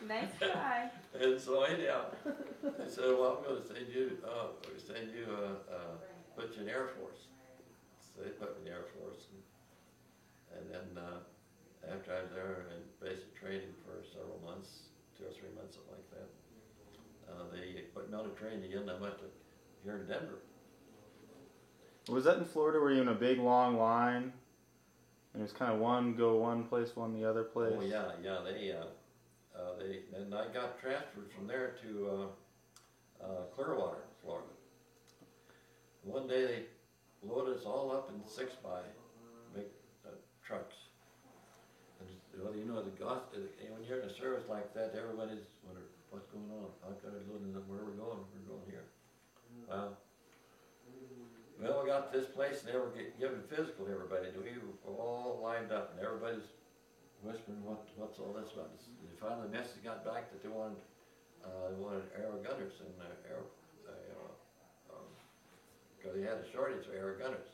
S4: Nice try.
S2: And so anyhow, they said, well, I'm going to put you in the Air Force. So they put me in the Air Force. And then after I was there in basic training for several months, 2 or 3 months, something like that, they put me on a train again. I went to here in Denver.
S1: Was that in Florida? Were you in a big long line? And it was kind of one place, one the other place.
S2: Oh yeah. And I got transferred from there to Clearwater, Florida. One day they loaded us all up in 6x big trucks. And well, you know, when you're in a service like that, everybody's wondering what's going on. How can I load it? Where are we going? We're going here. Well, we got to this place, and they were giving physical to everybody. We were all lined up, and everybody's whispering, what's all this about? And finally, the message got back that they wanted air gunners, and because they had a shortage of air gunners.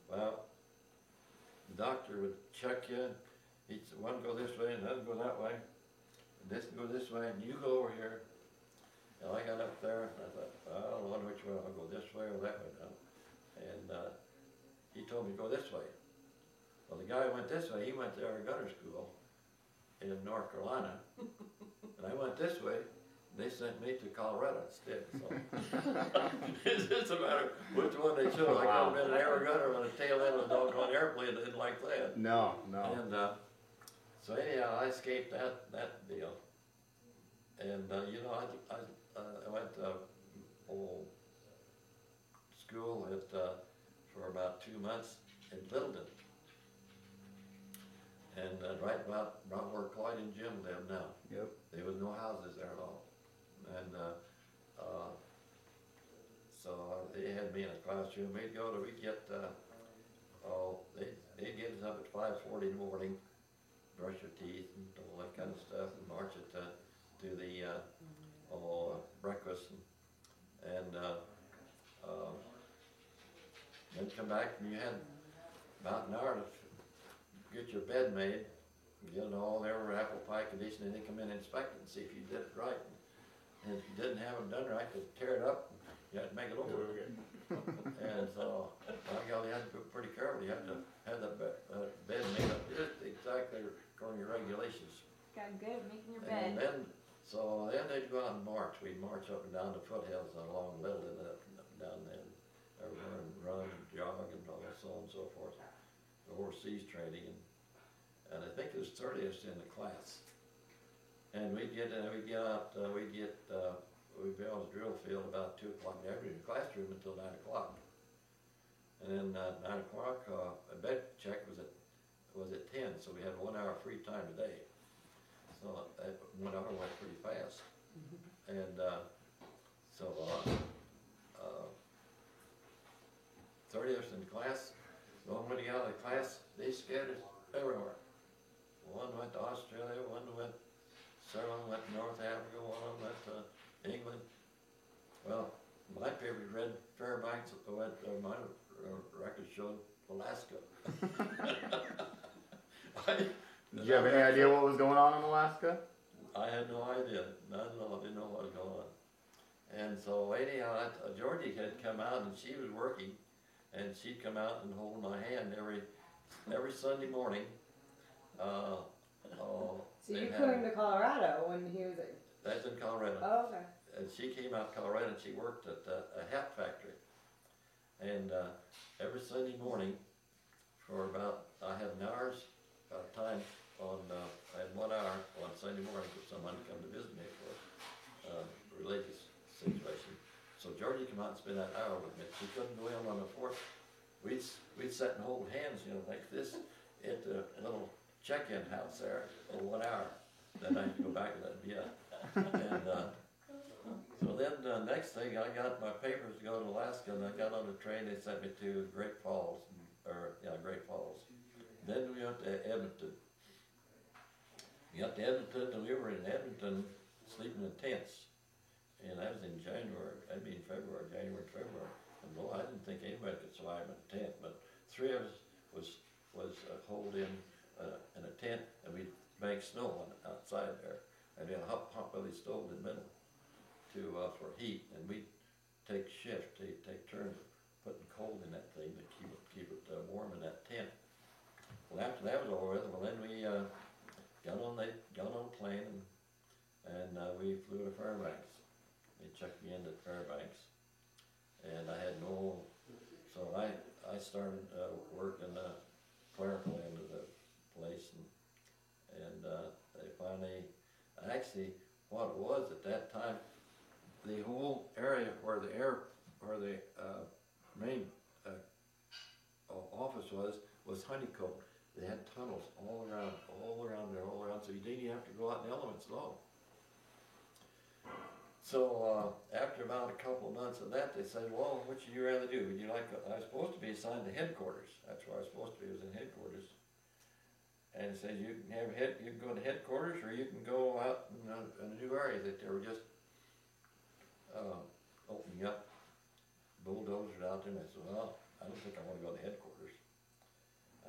S2: Well, the doctor would check you. He'd say, one go this way, and the other go that way, and this go this way, and you go over here. And I got up there, and I thought, I don't know which way, I'll go this way or that way now. And he told me to go this way. Well, the guy who went this way, he went to Air Gunner School in North Carolina. And I went this way, and they sent me to Colorado instead. So it's just a matter of which one they chose. I could have been an Air Gunner on the tail end of a doggone airplane that didn't like that.
S1: No.
S2: And so anyhow, I escaped that deal. And you know, I went to school for about 2 months in Littleton, and right about where Clyde and Jim live now.
S1: Yep.
S2: There was no houses there at all, and so they had me in a classroom. They'd get us up at 5:40 in the morning, brush your teeth and all that kind of stuff, and march it to the breakfast, and then come back, and you had about an hour to get your bed made, get it all there, apple pie condition, and they come in and inspect it and see if you did it right. And if you didn't have it done right, they'd tear it up, and you had to make it over again. And so, you had to be pretty careful. You had to have the bed made up just exactly according to your regulations.
S4: Got good at making your bed.
S2: And then they'd go out and march. We'd march up and down the foothills along Littleton, up and down there, everywhere, and run and jog and all so on and so forth. The overseas training, and I think it was 30 of us in the class. And we'd be on the drill field about 2 o'clock in the afternoon, classroom until 9 o'clock. And then 9 o'clock, a bed check was at 10, so we had 1 hour free time a day. So that 1 hour went pretty fast. And When we got out of class, they scattered everywhere. One went to Australia, one went, several went to North Africa, one went to England. Well, my paper read Fairbanks, my record showed Alaska.
S1: Did you have any idea what was going on in Alaska?
S2: I had no idea. I didn't know what was going on. And so anyhow, Georgie had come out and she was working, and she'd come out and hold my hand every Sunday morning.
S6: So you flew him to Colorado when he was at...
S2: That's in Colorado.
S6: Oh, okay.
S2: And she came out to Colorado and she worked at a hat factory. And every Sunday morning for about, I had an hour's time on, I had 1 hour on Sunday morning for someone to come to visit me for a religious situation. So Georgie came out and spent that hour with me. She couldn't go in on the porch. We'd sit and hold hands, you know, like this at the little check-in house there for 1 hour. Then I'd go back and that'd be it. And so then the next thing, I got my papers to go to Alaska, and I got on the train. They sent me to Great Falls, Great Falls. Then we went to Edmonton. We got to Edmonton, and we were in Edmonton sleeping in tents. And that was in January. That'd be in February, January, February. And no, I didn't think anybody could survive in a tent, but 3 of us was holed in a tent, and we'd bank snow outside there. And we had a hot belly stove in the middle for heat, and we'd take shift, take turns putting coal in that thing to keep it warm in that tent. Well, after that was over with, well then we got on a plane and we flew to Fairbanks. They checked me in at Fairbanks, and I had so I started working the clerical end of the place, and they finally, actually, what it was at that time, the whole area where the main office was honeycombed. They had tunnels all around there, so you didn't even have to go out in the elements at all. So after about a couple of months of that, they said, well, what should you rather do? Would you like, I was supposed to be assigned to headquarters. That's where I was supposed to be, was in headquarters. And it said you can go to headquarters, or you can go out in a new area that they were just opening up, bulldozers out there. And I said, well, I don't think I want to go to headquarters.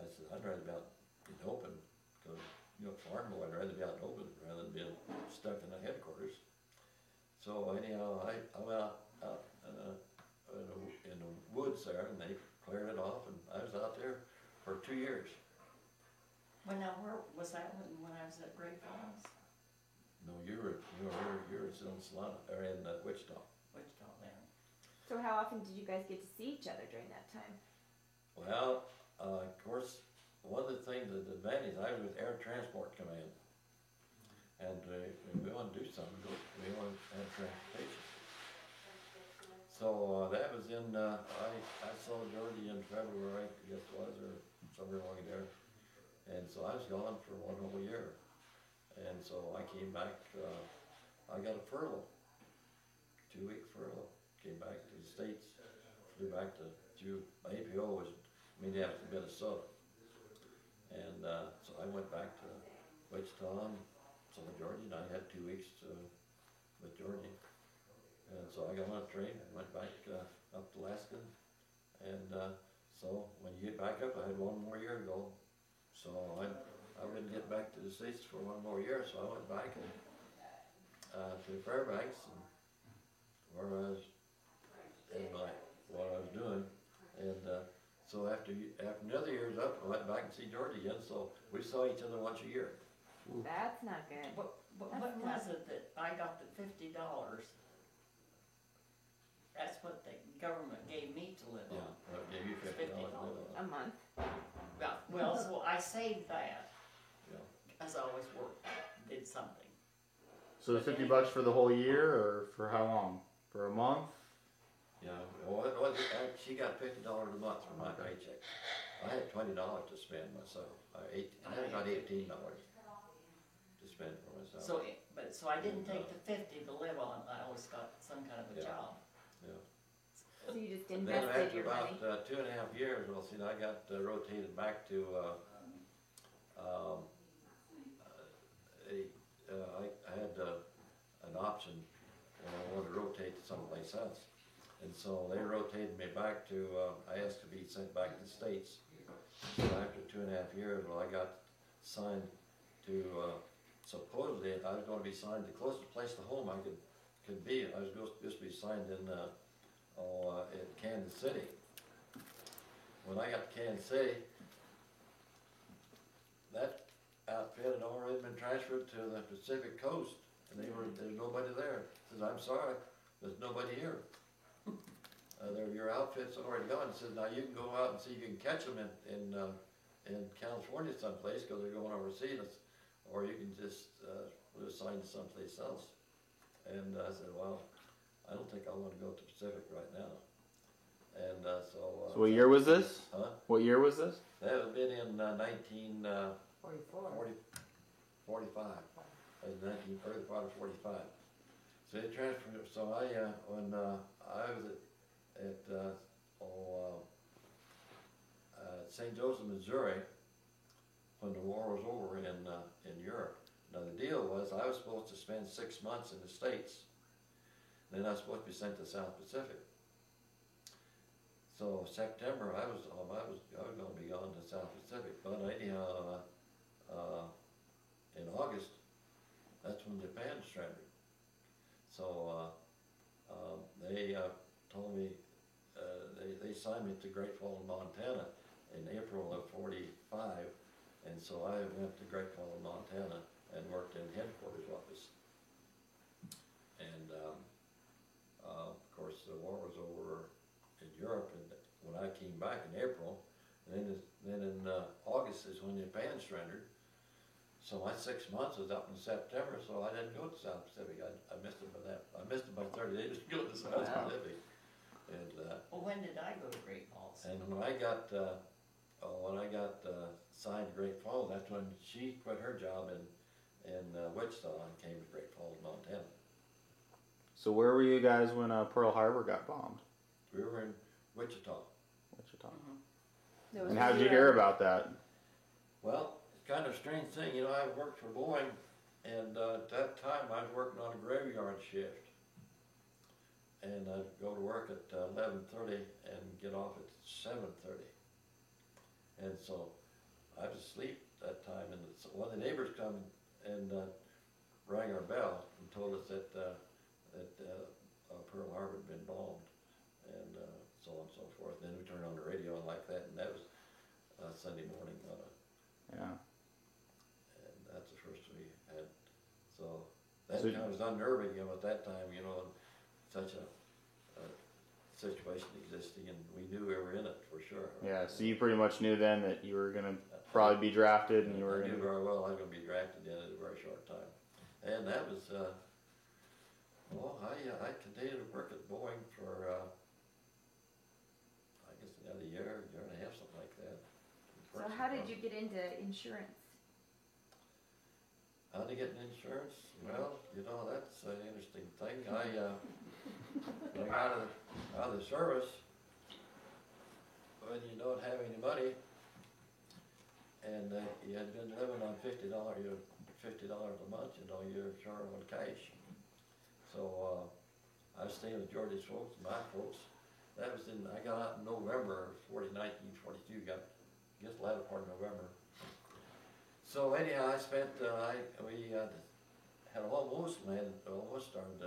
S2: I said, I'd rather be out in the open, because, you know, farm boy, I'd rather be out in the open rather than being stuck in the headquarters. So anyhow, I went out in the woods there, and they cleared it off, and I was out there for 2 years.
S3: Well, now, where was that when I was at Great Falls?
S2: No, you were in Solana, or in Wichita.
S3: Wichita, there.
S4: So how often did you guys get to see each other during that time?
S2: Well, of course, one of the things, the advantage, I was with Air Transport Command, and we want to do something, we want to have transportation. So that was in, I saw Georgie in February, I guess it was, or somewhere along there. And so I was gone for 1 whole year. And so I came back, I got a furlough, 2-week furlough. Came back to the States, flew back to my APO was Minneapolis, Minnesota. And so I went back to Wichita, saw Georgie, and I had 2 weeks with Georgie. And so I got on a train and went back up to Alaska. And so when you get back up, I had 1 more year to go. So I wouldn't get back to the States for 1 more year, so I went back to Fairbanks, and where I was in what I was doing. And so after another year's up, I went back and see Georgie again. So we saw each other once a year.
S4: That's not good.
S3: What was it that I got the $50? That's what the government gave me to live on.
S2: Yeah, I gave you $50 to live
S4: A
S2: on.
S4: month.
S3: Well, so I saved that,
S2: Yeah.
S3: as I always worked, did something.
S1: So the $50 for the whole year, or for how long? For a month?
S2: Yeah, well, she got $50 a month from my paycheck. I had $20 to spend myself. I had about $18 to spend for myself.
S3: So I didn't take the 50 to live on. I always got some kind of a
S2: Yeah.
S3: job.
S2: Yeah.
S4: So you just
S2: Then
S4: invested
S2: after
S4: your money.
S2: about 2.5 years, well, see, I got rotated back to I had an option, and I wanted to rotate to someplace else. And so they rotated me back to, I asked to be sent back to the States. So after 2.5 years, well, I got signed to, supposedly, I was gonna be signed, the closest place to home I could be, I was supposed to be signed in Kansas City. When I got to Kansas City, that outfit had already been transferred to the Pacific Coast, and there's nobody there. Says, I'm sorry, there's nobody here. Your outfit's already gone. Says, now you can go out and see if you can catch them in California someplace, because they're going overseas, or you can just we'll assign to someplace else. And I said, well, I don't think I want to go to Pacific right now. And so
S1: what year was this?
S2: Huh?
S1: What year was this?
S2: That had been in 1945.
S6: 44.
S2: That was 1945. So they transferred. So when I was at St. Joseph, Missouri, when the war was over in Europe. Now the deal was I was supposed to spend 6 months in the States. Then I was supposed to be sent to South Pacific. So September I was going to be gone to South Pacific. But anyhow, in August, that's when Japan surrendered. So they told me they signed me to Great Falls, Montana, in April of '45, and so I went to Great Falls, Montana, and worked in headquarters office. And of course, the war was over in Europe, and when I came back in April, and then in August is when Japan surrendered. So my 6 months was up in September, so I didn't go to South Pacific. I missed it by that. I missed it by 30 days to go to South Pacific. And
S3: Well, when did I go to Great Falls?
S2: and when I got signed to Great Falls, that's when she quit her job in Wichita and came to Great Falls, Montana.
S1: So where were you guys when Pearl Harbor got bombed?
S2: We were in Wichita.
S1: Wichita.
S6: There was
S1: And how did you
S6: zero.
S1: hear about that?
S2: Well, it's kind of a strange thing. You know, I worked for Boeing, and at that time I was working on a graveyard shift. And I'd go to work at 11:30 and get off at 7:30. And so I was asleep that time, and one of the neighbors come and rang our bell and told us that Pearl Harbor had been bombed, and so on and so forth. Then we turned on the radio and like that, and that was Sunday morning.
S1: Yeah.
S2: And that's the first we had. So that kind of was unnerving, you know, at that time, you know, such a situation existing, and we knew we were in it for sure.
S1: Yeah. So you pretty much knew then that you were gonna probably be drafted, and you were
S2: I knew
S1: gonna.
S2: very well I was going to be drafted in a very short time, and that was. I continued to work at Boeing for I guess another year and a half, something like that.
S4: So how did you get into insurance?
S2: How to get insurance? Well, you know, that's an interesting thing. When I got out of the service, when you don't have any money, and you had been living on $50 a month, you know, you're short on cash. So I was staying with George's folks, my folks. That was I got out in November of 1942, I guess the latter part of November. So anyhow, we had almost started,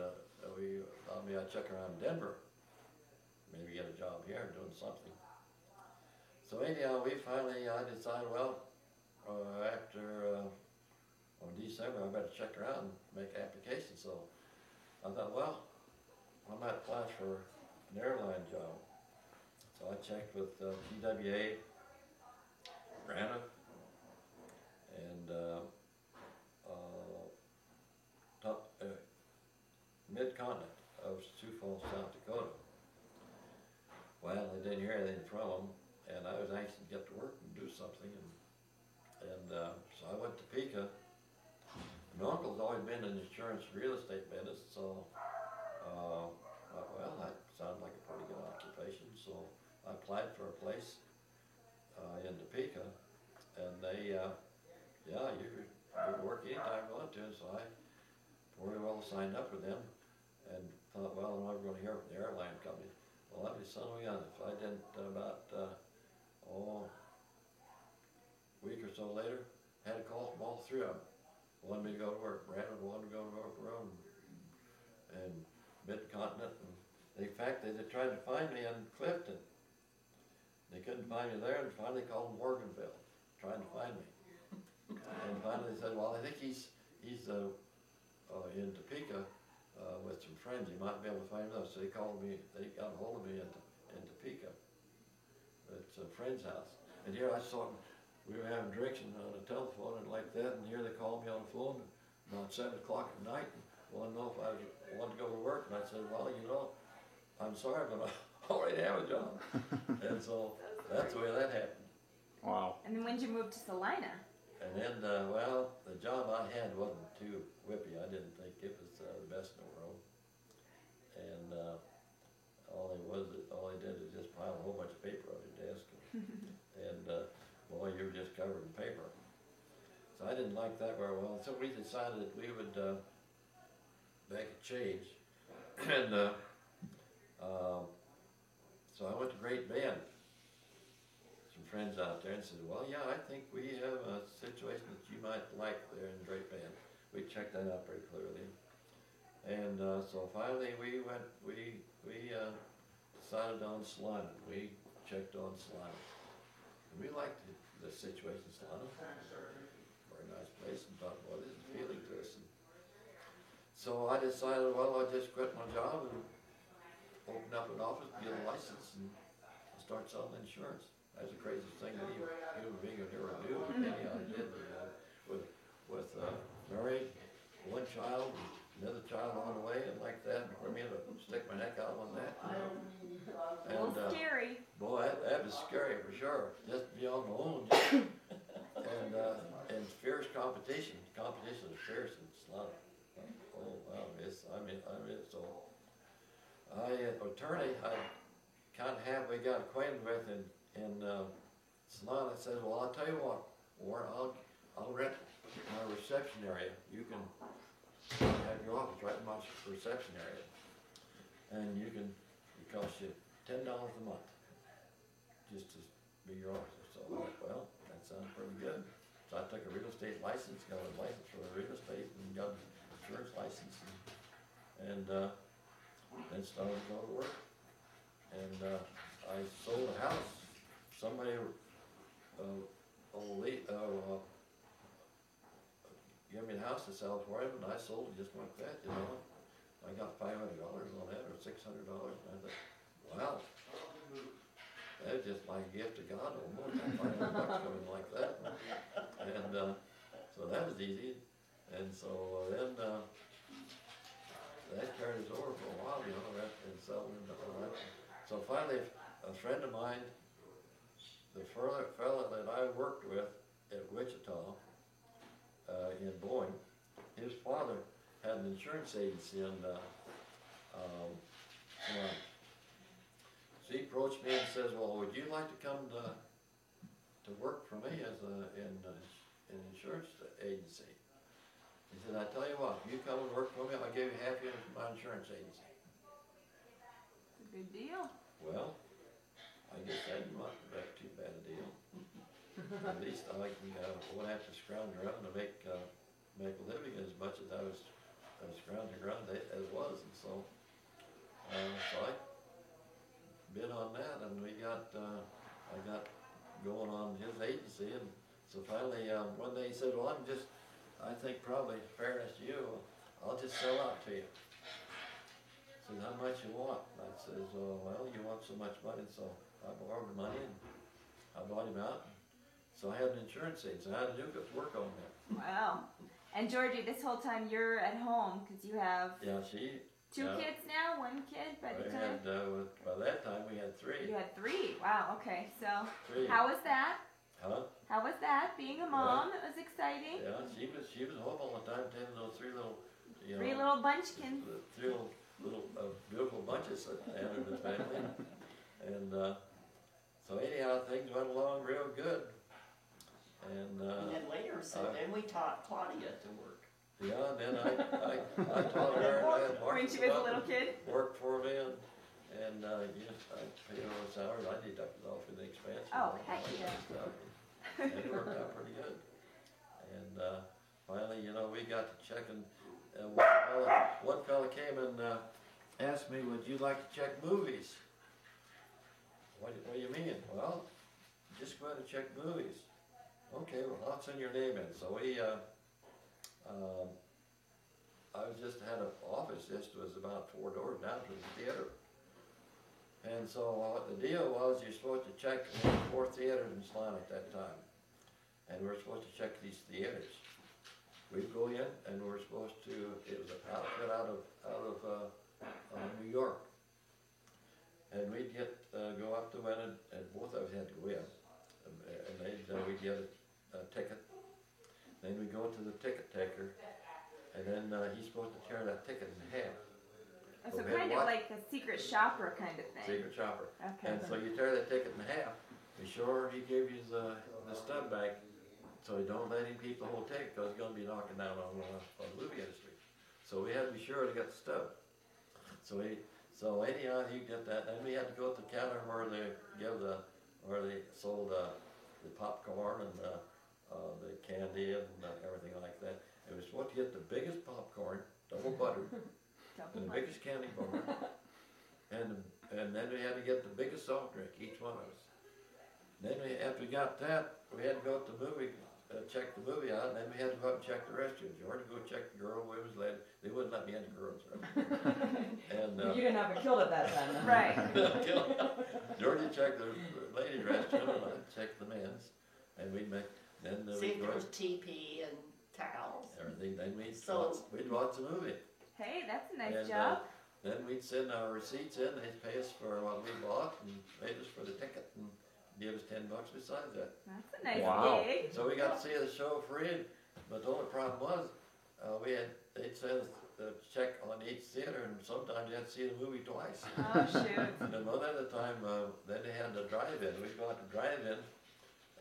S2: we thought maybe I'd check around Denver, maybe get a job here doing something. So anyhow, I decided, well, after on December, I better check around and make applications. So I thought, well, I might apply for an airline job. So I checked with TWA, Granite, and Mid-Continent of Sioux Falls, South Dakota. Well, I didn't hear anything from them, and I was anxious to get to work and do something, and so I went to Pica. My uncle's always been in the insurance real estate business, so well, that sounded like a pretty good occupation. I applied for a place in Topeka, and they, yeah, you could work anytime you want to, so I pretty well signed up with them, and thought, well, I'm never going to hear from the airline company. Well, I'd be son of a gun if I didn't about, a week or so later, had a call from all three of them. Wanted me to go to work. Brandon wanted to go to work around and Mid-Continent. And in fact, they tried to find me in Clifton. They couldn't find me there, and finally called Morganville, trying to find me. And finally they said, well, I think he's in Topeka with some friends. You might be able to find him. So they called me. They got a hold of me in Topeka. It's a friend's house. And here I saw him. We were having drinks on the telephone and like that, and here they called me on the phone about 7 o'clock at night and wanted to know if I wanted to go to work. And I said, well, you know, I'm sorry, but I already have a job. And so that's the way that happened.
S1: Wow.
S4: And then when did you move to Salina?
S2: And then, well, the job I had wasn't too whippy. I didn't think it was the best in the world. And all they did is just pile a whole bunch of paper on your desk. And boy, you were just covered in paper. So I didn't like that very well. So we decided that we would make a change. And so I went to Great Bend. Some friends out there and said, well, yeah, I think we have a situation that you might like there in Great Bend. We checked that out pretty clearly. And so finally we decided on Salina. We checked on Salina. We liked the situation in Salina. Very nice place, and thought, well, this is appealing to us. And so I decided, well, I'd just quit my job and open up an office, get a license, and start selling insurance. That's the craziest thing that human being could ever do. Anyhow, I did with married, one child, another child on the way, and like that, for me to stick my neck out on that.
S4: A little scary.
S2: Boy, that was scary for sure. Just to be on my own, and fierce competition. Competition is fierce in Salina. Oh wow, so attorney I kind of halfway got acquainted with in Salina says, well, I'll tell you what, Warren, I'll rent my reception area. You can have your office right in my reception area, and it cost you $10 a month just to be your officer. So I went, well, that sounds pretty good. So I took a real estate license, got a license for the real estate, and got an insurance license, and then started to go to work. And I sold a house. Somebody gave me the house to sell for him, and I sold it just like that, you know. I got $500 on that, or $600, and I thought, wow, that's just like a gift to God almost. $500 coming like that, and so that was easy. And so then that carried us over for a while, you know, and selling and all that. So finally, a friend of mine, the fella that I worked with at Wichita, in Boeing, his father had an insurance agency in Salina. So he approached me and says, well, would you like to come to work for me as in an insurance agency? He said, I tell you what, you come and work for me, I'll give you half of my insurance agency.
S4: It's a good deal.
S2: Well, I guess that's not too bad a deal. At least I won't have to scrounge around to make a living as much as I was scrounging around as was. And so I bid on that, and I got going on his agency, and so finally one day he said, well, I think probably fairness to you, I'll just sell out to you. He said, how much you want? And I says, well, you want so much money, so I borrowed the money, and I bought him out. So I had an insurance agency, and I had to do good work on that.
S4: Wow. And Georgie, this whole time you're at home because you have two kids now, one kid by the time?
S2: By that time we had 3.
S4: You had 3. Wow. Okay. So
S2: 3.
S4: how was that?
S2: Huh?
S4: How was that? Being a mom, it was exciting.
S2: Yeah, she was home all the time, tending those 3 little,
S4: 3 little bunchkins.
S2: 3 little beautiful bunches that added to the family, and So anyhow, things went along real good. And
S3: then later, then we taught Claudia to work.
S2: Yeah, and then I taught her, and I had Mark
S4: When she was a little kid?
S2: work for me, and yes, I paid her a salary, I deducted off in the expense.
S4: Oh, heck yeah.
S2: And it worked out pretty good. And finally, you know, we got to checking, and one fella came and asked me, would you like to check movies? What do you mean? Well, just go ahead and check movies. Okay, well, I'll send your name in. So I just had an office, just was about 4 doors down from the theater. And so the deal was you're supposed to check 4 theaters in Salina at that time. And we're supposed to check these theaters. We'd go in and we're supposed to, it was an outfit out of New York. And we'd go up to it, and both of us had to go in. And we'd get a ticket. Then we go to the ticket taker, and then he's supposed to tear that ticket in half.
S4: So kind of like a secret shopper kind of thing.
S2: Secret shopper.
S4: Okay.
S2: And so you tear that ticket in half. Be sure he gives you the stub back, so you don't let him keep the whole ticket, because he's going to be knocking down on the movie industry. So we had to be sure to get the stub. So anyhow, he get that. Then we had to go to the counter where they sold the popcorn and the candy and everything like that. And we're supposed to get the biggest popcorn, double buttered, and the biggest candy bar, and then we had to get the biggest soft drink, each one of us. Then after we got that, we had to go to the movie, check the movie out, and then we had to go up and check the restrooms. You had to go check the girl, women's led. They wouldn't let me in the girls' restroom. And
S6: you didn't have it killed at that time.
S4: Right.
S2: Georgie checked the ladies' restroom, and I checked the men's, and we'd make. Then
S3: see if there was TP and towels.
S2: Everything. Then we'd watch the movie.
S4: Hey, that's a nice job.
S2: Then we'd send our receipts in. They'd pay us for what we bought and paid us for the ticket and give us $10 besides that.
S4: That's a nice gig.
S2: So we got to see the show free, but the only problem was they'd send us the check on each theater, and sometimes you had to see the movie twice.
S4: Oh shoot.
S2: And another time, then they had the drive-in. We'd go out to drive-in,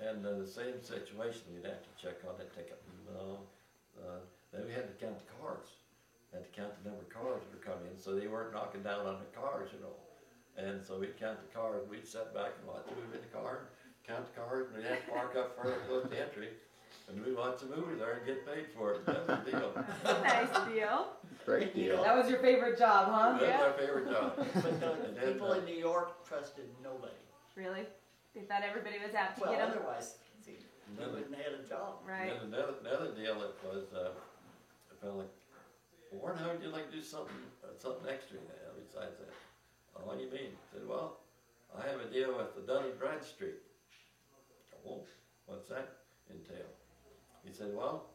S2: and the same situation. We'd have to check on the ticket. Then we had to count the cars. Had to count the number of cars that were coming in, so they weren't knocking down on the cars, you know. And so we'd count the cars. We'd sit back and watch the movie in the car, count the cars, and we'd have to park up further close to entry. And we'd watch the movie there and get paid for it. That was the deal.
S4: That's a nice deal.
S1: Great deal.
S6: That was your favorite job, huh?
S2: That was our favorite job.
S3: But the people in New York trusted nobody.
S4: Really? They thought everybody was out to
S3: Well,
S4: get them?
S3: otherwise, see, they wouldn't have had a job.
S4: Right.
S2: And another deal that was, I felt like, Warren, how would you like to do something extra besides that? Oh, what do you mean? I said, well, I have a deal with the Dun & Bradstreet. Oh, what's that entail? He said, well,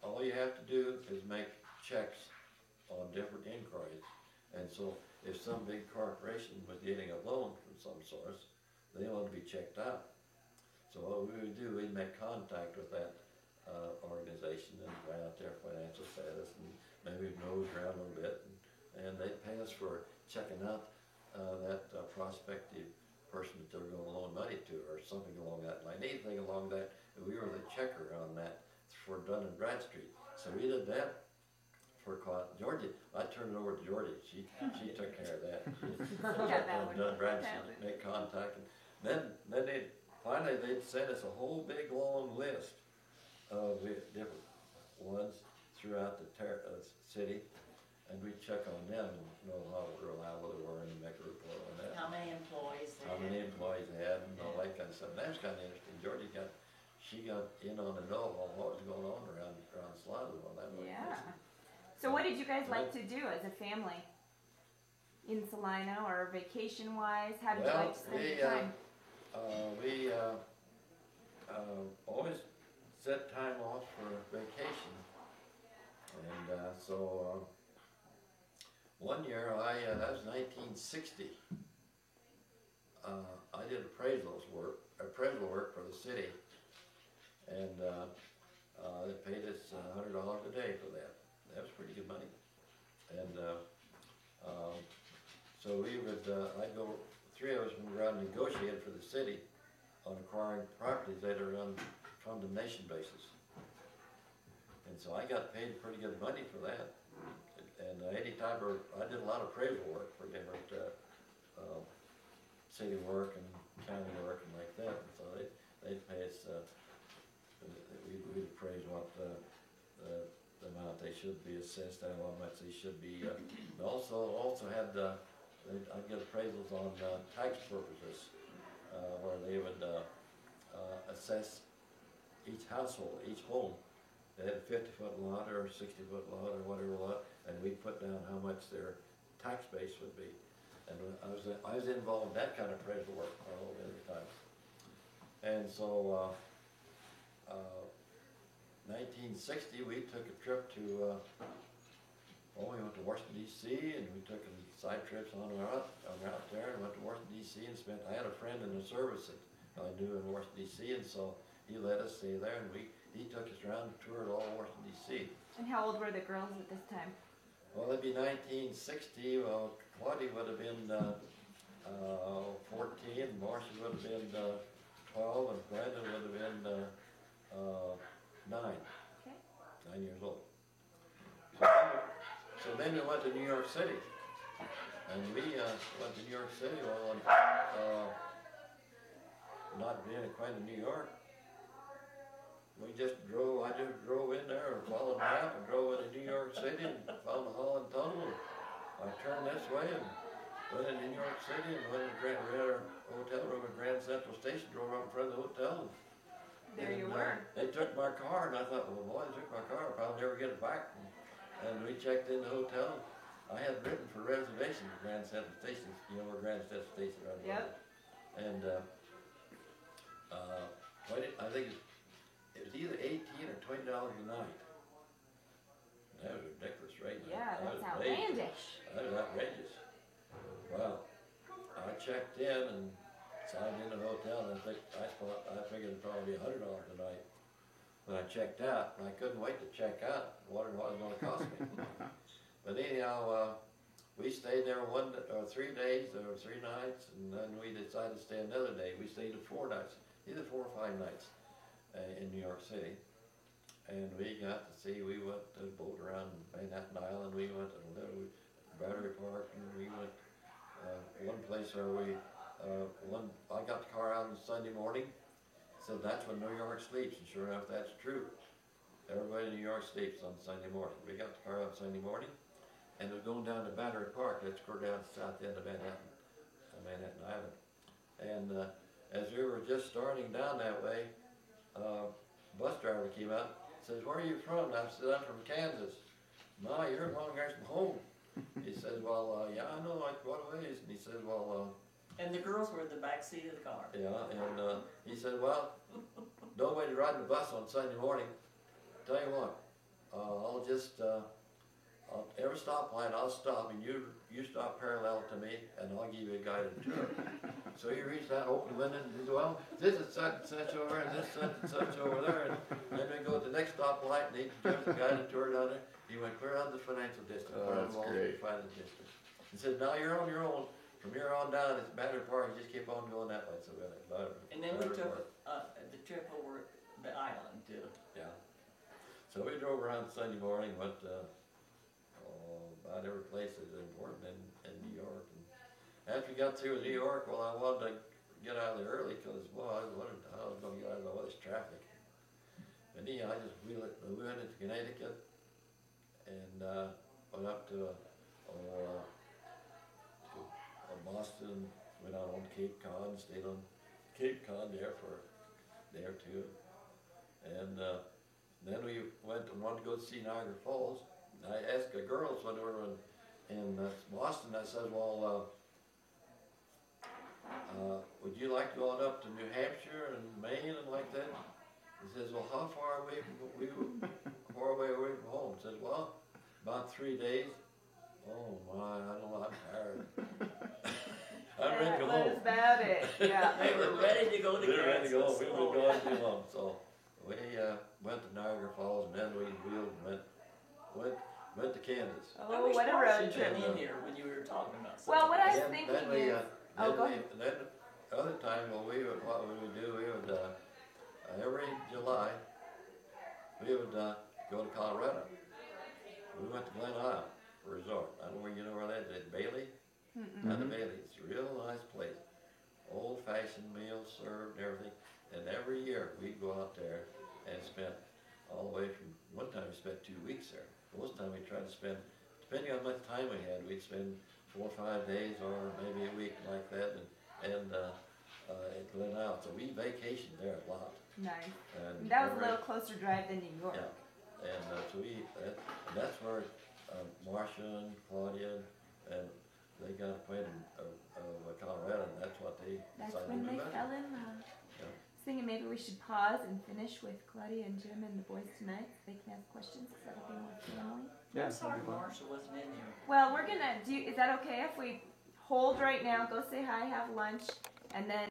S2: all you have to do is make checks on different inquiries. And so if some big corporation was getting a loan from some source, they want to be checked out. So what we would do, we'd make contact with that organization and find out their financial status, and maybe nose around a little bit, and they'd pay us for checking out that prospective person that they're going to loan money to, or something along that line. Anything along that, we were the checker on that for Dun & Bradstreet. So we did that for Georgie. I turned it over to Georgie. She took care of that. Dun & Bradstreet, make contact, and then they'd send us a whole big long list of different ones throughout the city, and we'd check on them and know how reliable they were and make a report on that.
S3: How many employees they
S2: How
S3: had.
S2: many employees they had and all that kind of stuff. And that was kind of interesting. Georgie got in on the know of what was going on around Slaughter on that way.
S4: Yeah. So what did you guys like to do as a family? In Salina or vacation-wise? How did you like to spend your time?
S2: We always set time off for vacation. And so one year, that was 1960, I did appraisal work for the city, and they paid us $100 a day for that. That was pretty good money. And So we would, I'd go, three of us would go around and negotiate for the city on acquiring properties that are on condemnation basis. And so I got paid pretty good money for that. And anytime I did a lot of appraisal work for different city work and county work and like that. And so they'd pay us, we'd appraise what the amount they should be assessed and how much they should be. Also had, I'd get appraisals on tax purposes, where they would assess each household, each home. They had a 50-foot lot or a 60-foot lot or whatever lot, and we'd put down how much their tax base would be. And I was involved in that kind of appraisal work all the time. And so, 1960, we took a trip to, we went to Washington, D.C., and we took side trips on our out there, and went to Washington, D.C., and I had a friend in the service that I knew in Washington, D.C., and so he let us stay there, and he took us around and toured all Washington, D.C.
S4: And how old were the girls at this time?
S2: Well, it'd be 1960. Well, Claudia would have been 14, and Marcia would have been 12, and Brandon would have been 9.
S4: Okay.
S2: 9 years old. So then we went to New York City. And we went to New York City, not being acquainted with New York. I just drove in there and followed the map and drove into New York City and found the Holland Tunnel. I turned this way and went into New York City and went to we had our hotel room at Grand Central Station, drove up in front of the hotel.
S4: There you were.
S2: They took my car, and I thought, well, boy, they took my car, I'll probably never get it back. And we checked in the hotel. I had written for reservation at Grand Central Station, you know where Grand Central Station is.
S4: Yep.
S2: And I think it was either $18 or $20 a night. That was a ridiculous rate.
S4: Yeah, that's outlandish.
S2: That was outrageous. Well, I checked in and signed in the hotel, and I figured it'd probably be $100 a night. When I checked out, and I couldn't wait to check out, wondering what it was going to cost me. But anyhow, we stayed there 3 days or 3 nights, and then we decided to stay another day. We stayed 4 nights, either 4 or 5 nights in New York City. And we got to see, we went to boat around Manhattan Island, we went to Little Battery Park, and we went one place where I got the car out on Sunday morning, said that's when New York sleeps, and sure enough, that's true. Everybody in New York sleeps on Sunday morning. We got the car out Sunday morning, and we're going down to Battery Park. That's down the south end of Manhattan Island. And as we were just starting down that way, bus driver came out, says, "Where are you from?" And I said, "I'm from Kansas." "Ma, you're a long ways from home." He says, "Well, yeah, I know, like, what a ways." And he says, "Well,
S3: and the girls were in the back seat of the car.
S2: Yeah, and he said, "Well, don't wait to ride the bus on Sunday morning. Tell you what, I'll just, every stoplight I'll stop, and you stop parallel to me, and I'll give you a guided tour." So he reached out, opened the window, and he said, "Well, this is such and such over there, and this such and such over there." And then we go to the next stoplight, and he gives a guided tour down there. He went clear out the financial district,
S1: Oh, that's great.
S2: financial district. He said, "Now you're on your own. From here on down, it's Battery Park. You just keep on going that way." So we went
S3: and then we took the trip over the island too.
S2: Yeah. So we drove around Sunday morning, went about every place that's important in New York. And after we got through New York, well, I wanted to get out of there early because, well, I wondered how I was going to get out of all this traffic. But anyhow, we went into Connecticut and went up to Boston, went out on Cape Cod, stayed on Cape Cod there for a day or two. And then we wanted to go see Niagara Falls. And I asked the girls when they were in Boston, I said, "Well, would you like to go on up to New Hampshire and Maine and like that?" He says, "Well, how far away away from home?" He says, "Well, about 3 days." Oh my, I don't know, I'm tired. I'm ready to go home.
S4: That was about it, yeah.
S3: They were ready to go to
S2: We were ready to go home. We
S3: Kansas.
S2: were going too long. So we went to Niagara Falls, and then we wheeled and went went to Kansas.
S3: I
S4: Oh,
S3: wish
S4: what a
S3: Marcia
S4: road
S3: had
S4: trip.
S3: been in here when you were talking about something.
S4: Well, what I was
S2: Then-
S4: thinking
S2: then we,
S4: is, oh, go ahead.
S2: Then the other time, what we would do, we would, every July, we would, go to Colorado. We went to Glen Isle Resort. I don't know where you know where that is, at Bailey? Down to Bailey. It's a real nice place. Old-fashioned meals served, everything. And every year, we'd go out there and spend all the way from, one time we spent 2 weeks there. Most time we tried to spend, depending on how much time we had, we'd spend 4 or 5 days or maybe a week like that and at Glen Isle. So we vacationed there a lot.
S4: nice.
S2: And
S4: That was a little closer drive than New York.
S2: Yeah, and so and that's where Marcia and Claudia and they got acquainted of Colorado, and that's what they
S4: That's
S2: decided
S4: when
S2: to
S4: they
S2: move
S4: fell
S2: out.
S4: in love.
S2: Yeah.
S4: I was thinking maybe we should pause and finish with Claudia and Jim and the boys tonight so they can ask questions because that'll be more family.
S1: Yeah.
S3: I'm sorry Marcia wasn't in here.
S4: Well, we're gonna do, is that okay if we hold right now, go say hi, have lunch, and then